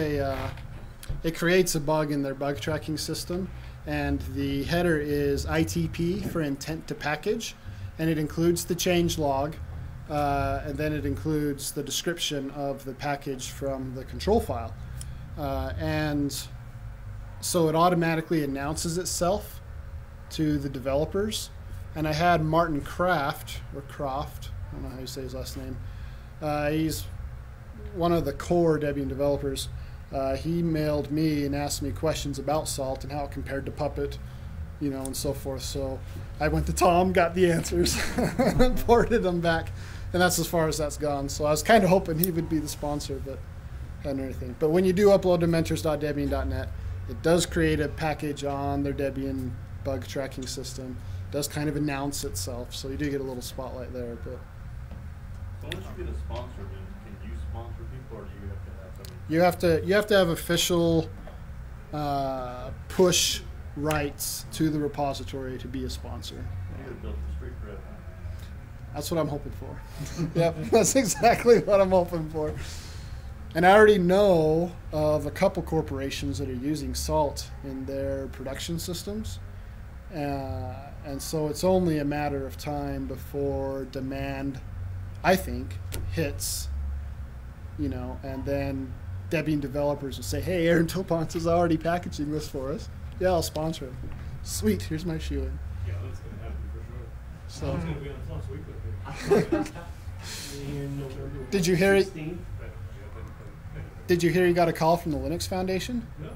a bug in their bug tracking system, and the header is ITP for intent to package, and it includes the changelog, and then it includes the description of the package from the control file. And so it automatically announces itself to the developers. And I had Martin Kraft, or Croft, I don't know how you say his last name. He's one of the core Debian developers. He mailed me and asked me questions about Salt and how it compared to Puppet, and so forth. So I went to Tom, got the answers, ported them back, and that's as far as that's gone. So I was kind of hoping he would be the sponsor, but hadn't anything. But when you do upload to mentors.debian.net, it does create a package on their Debian bug tracking system. It does kind of announce itself, so you do get a little spotlight there. But So once you get a sponsor, then can you sponsor people, or do you have to have somebody? you have to have official push rights to the repository to be a sponsor. You gotta build the street cred, huh? That's what I'm hoping for. Yep, that's exactly what I'm hoping for. And I already know of a couple corporations that are using Salt in their production systems. And so it's only a matter of time before demand, I think, hits, you know, and then Debian developers will say, hey, Aaron Topance is already packaging this for us. Yeah, I'll sponsor it. Sweet, here's my shoe-in. Yeah, that's going to happen for sure. So, It's going to be on Flux Weekly. In November Did you hear it? 16. Did you hear he got a call from the Linux Foundation? No.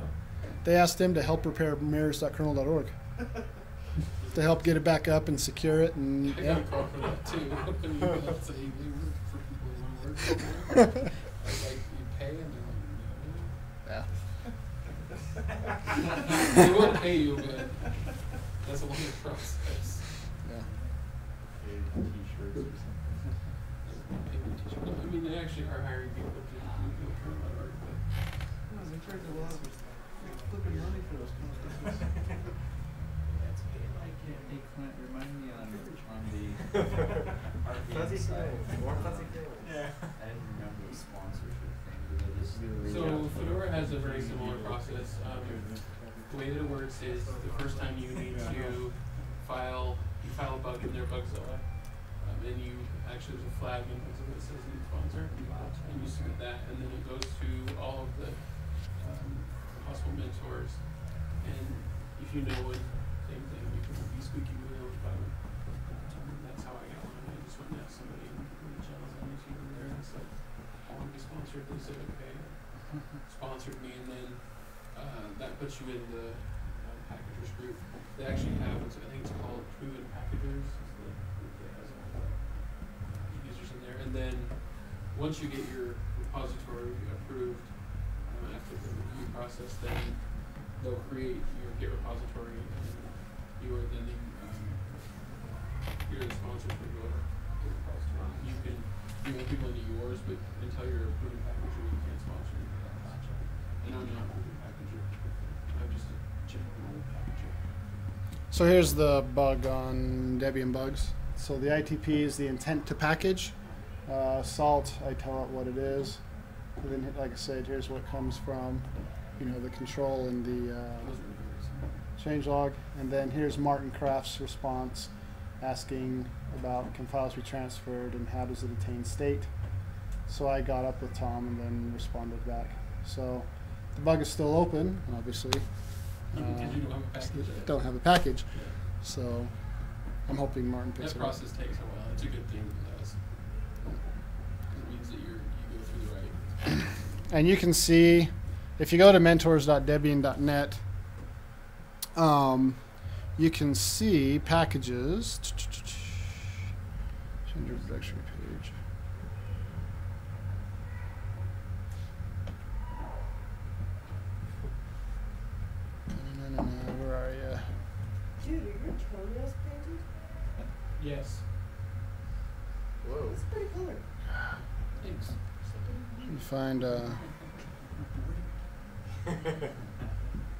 They asked him to help repair mirrors.kernel.org. To help get it back up and secure it. And I yeah. got a call for that too. When you got to say you work for people who want to work for them. I was like, you pay? And they're like, no. Yeah. They will pay you, but that's a longer process. Yeah. T-shirts or something. Payment t-shirt. No, I mean, they actually are hiring people to do kernel.org, but No, they charge a lot of flipping money for those companies. Hey Clint, remind me on the RVN side. Yeah. I didn't remember the sponsorship thing. Did they just so Fedora has a very similar process. The way that it works is the first time you need to file a bug in their Bugzilla, and you actually there's a flag in Bugzilla that says need sponsor, and you submit that, and then it goes to all of the possible mentors, and if you know it, same thing, you can be squeaky wheel about it. That's how I got one. I just went and asked somebody in the channels on YouTube in there, and I said, I want to be sponsored. They said, okay, sponsored me, and then that puts you in the packagers group. They actually have, I think it's called Proven Packagers, is the group that has all the users in there. And then once you get your repository approved after the review process, then they'll create your Git repository, and you are then you're the sponsor for your Git repository. You can want people into yours, but until you're a proven packager, you can't sponsor anything else. And I'm not a proven packager. I'm just a general packager. So here's the bug on Debian bugs. So the ITP is the intent to package. Salt, I tell it what it is. And then, like I said, here's what comes from, you know, the control and the changelog. And then here's Martin Kraft's response asking about can files be transferred and how does it attain state. So I got up with Tom and then responded back. So the bug is still open, obviously. Because you don't have a package yet. Don't have a package. So I'm hoping Martin picks That it up. process takes a while. It's a good thing it does. It means that you go through the right. And you can see, if you go to mentors.debian.net, you can see packages. Change your directory page. No, where are you? Dude, are your toenails painted? Yes. Whoa. That's pretty color. Thanks. You can find.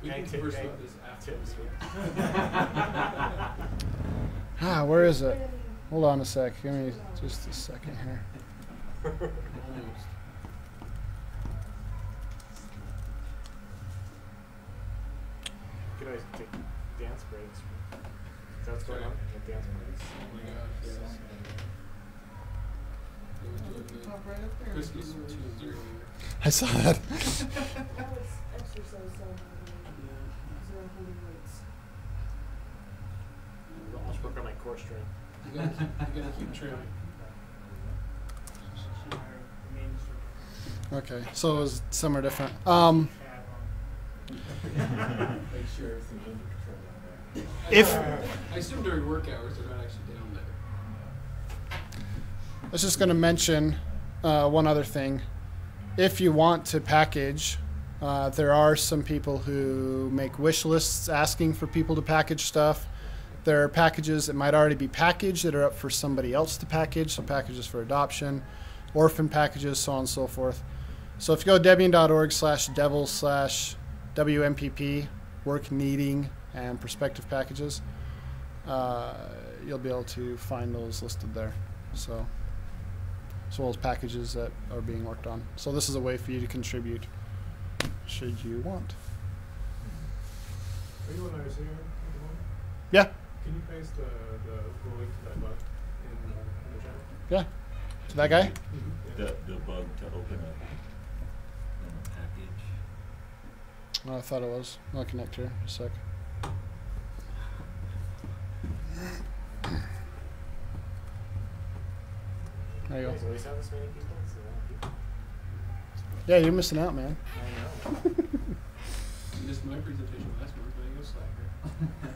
We can converse about this after. Where is it? Hold on a sec. Give me just a second here. Almost. Could always take dance breaks. Is that what's going on? Like dance breaks? Oh my god, yes. They were doing Pop right up the there. Christmas tunes earlier. I saw that. That was exercise on zero holding weights. I'll just work on my core strength. You gotta keep trim. Okay, so it was somewhere different. Make sure everything's under control down there. If I assume during work hours they're not actually down there. I was just going to mention one other thing. If you want to package, there are some people who make wish lists asking for people to package stuff. There are packages that might already be packaged that are up for somebody else to package, so packages for adoption, orphan packages, so on and so forth. So if you go to debian.org/devil/WMPP, work needing and prospective packages, you'll be able to find those listed there. So, as well as packages that are being worked on. So this is a way for you to contribute, should you want. Are you on IRC at the moment? Yeah. Can you paste the link to that bug in the channel? Yeah. So that guy? Yeah. The bug to open a package. Oh, I thought it was. I'll connect here. A sec. There you go. So we saw this many people? It's a lot of people. Yeah, you're missing out, man. I know. You missed my presentation last month, but you go slacker.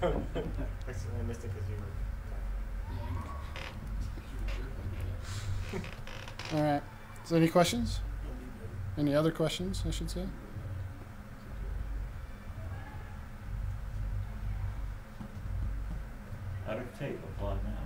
I missed it because you were. All right. So any questions? Any other questions, I should say? Out of tape, applaud now.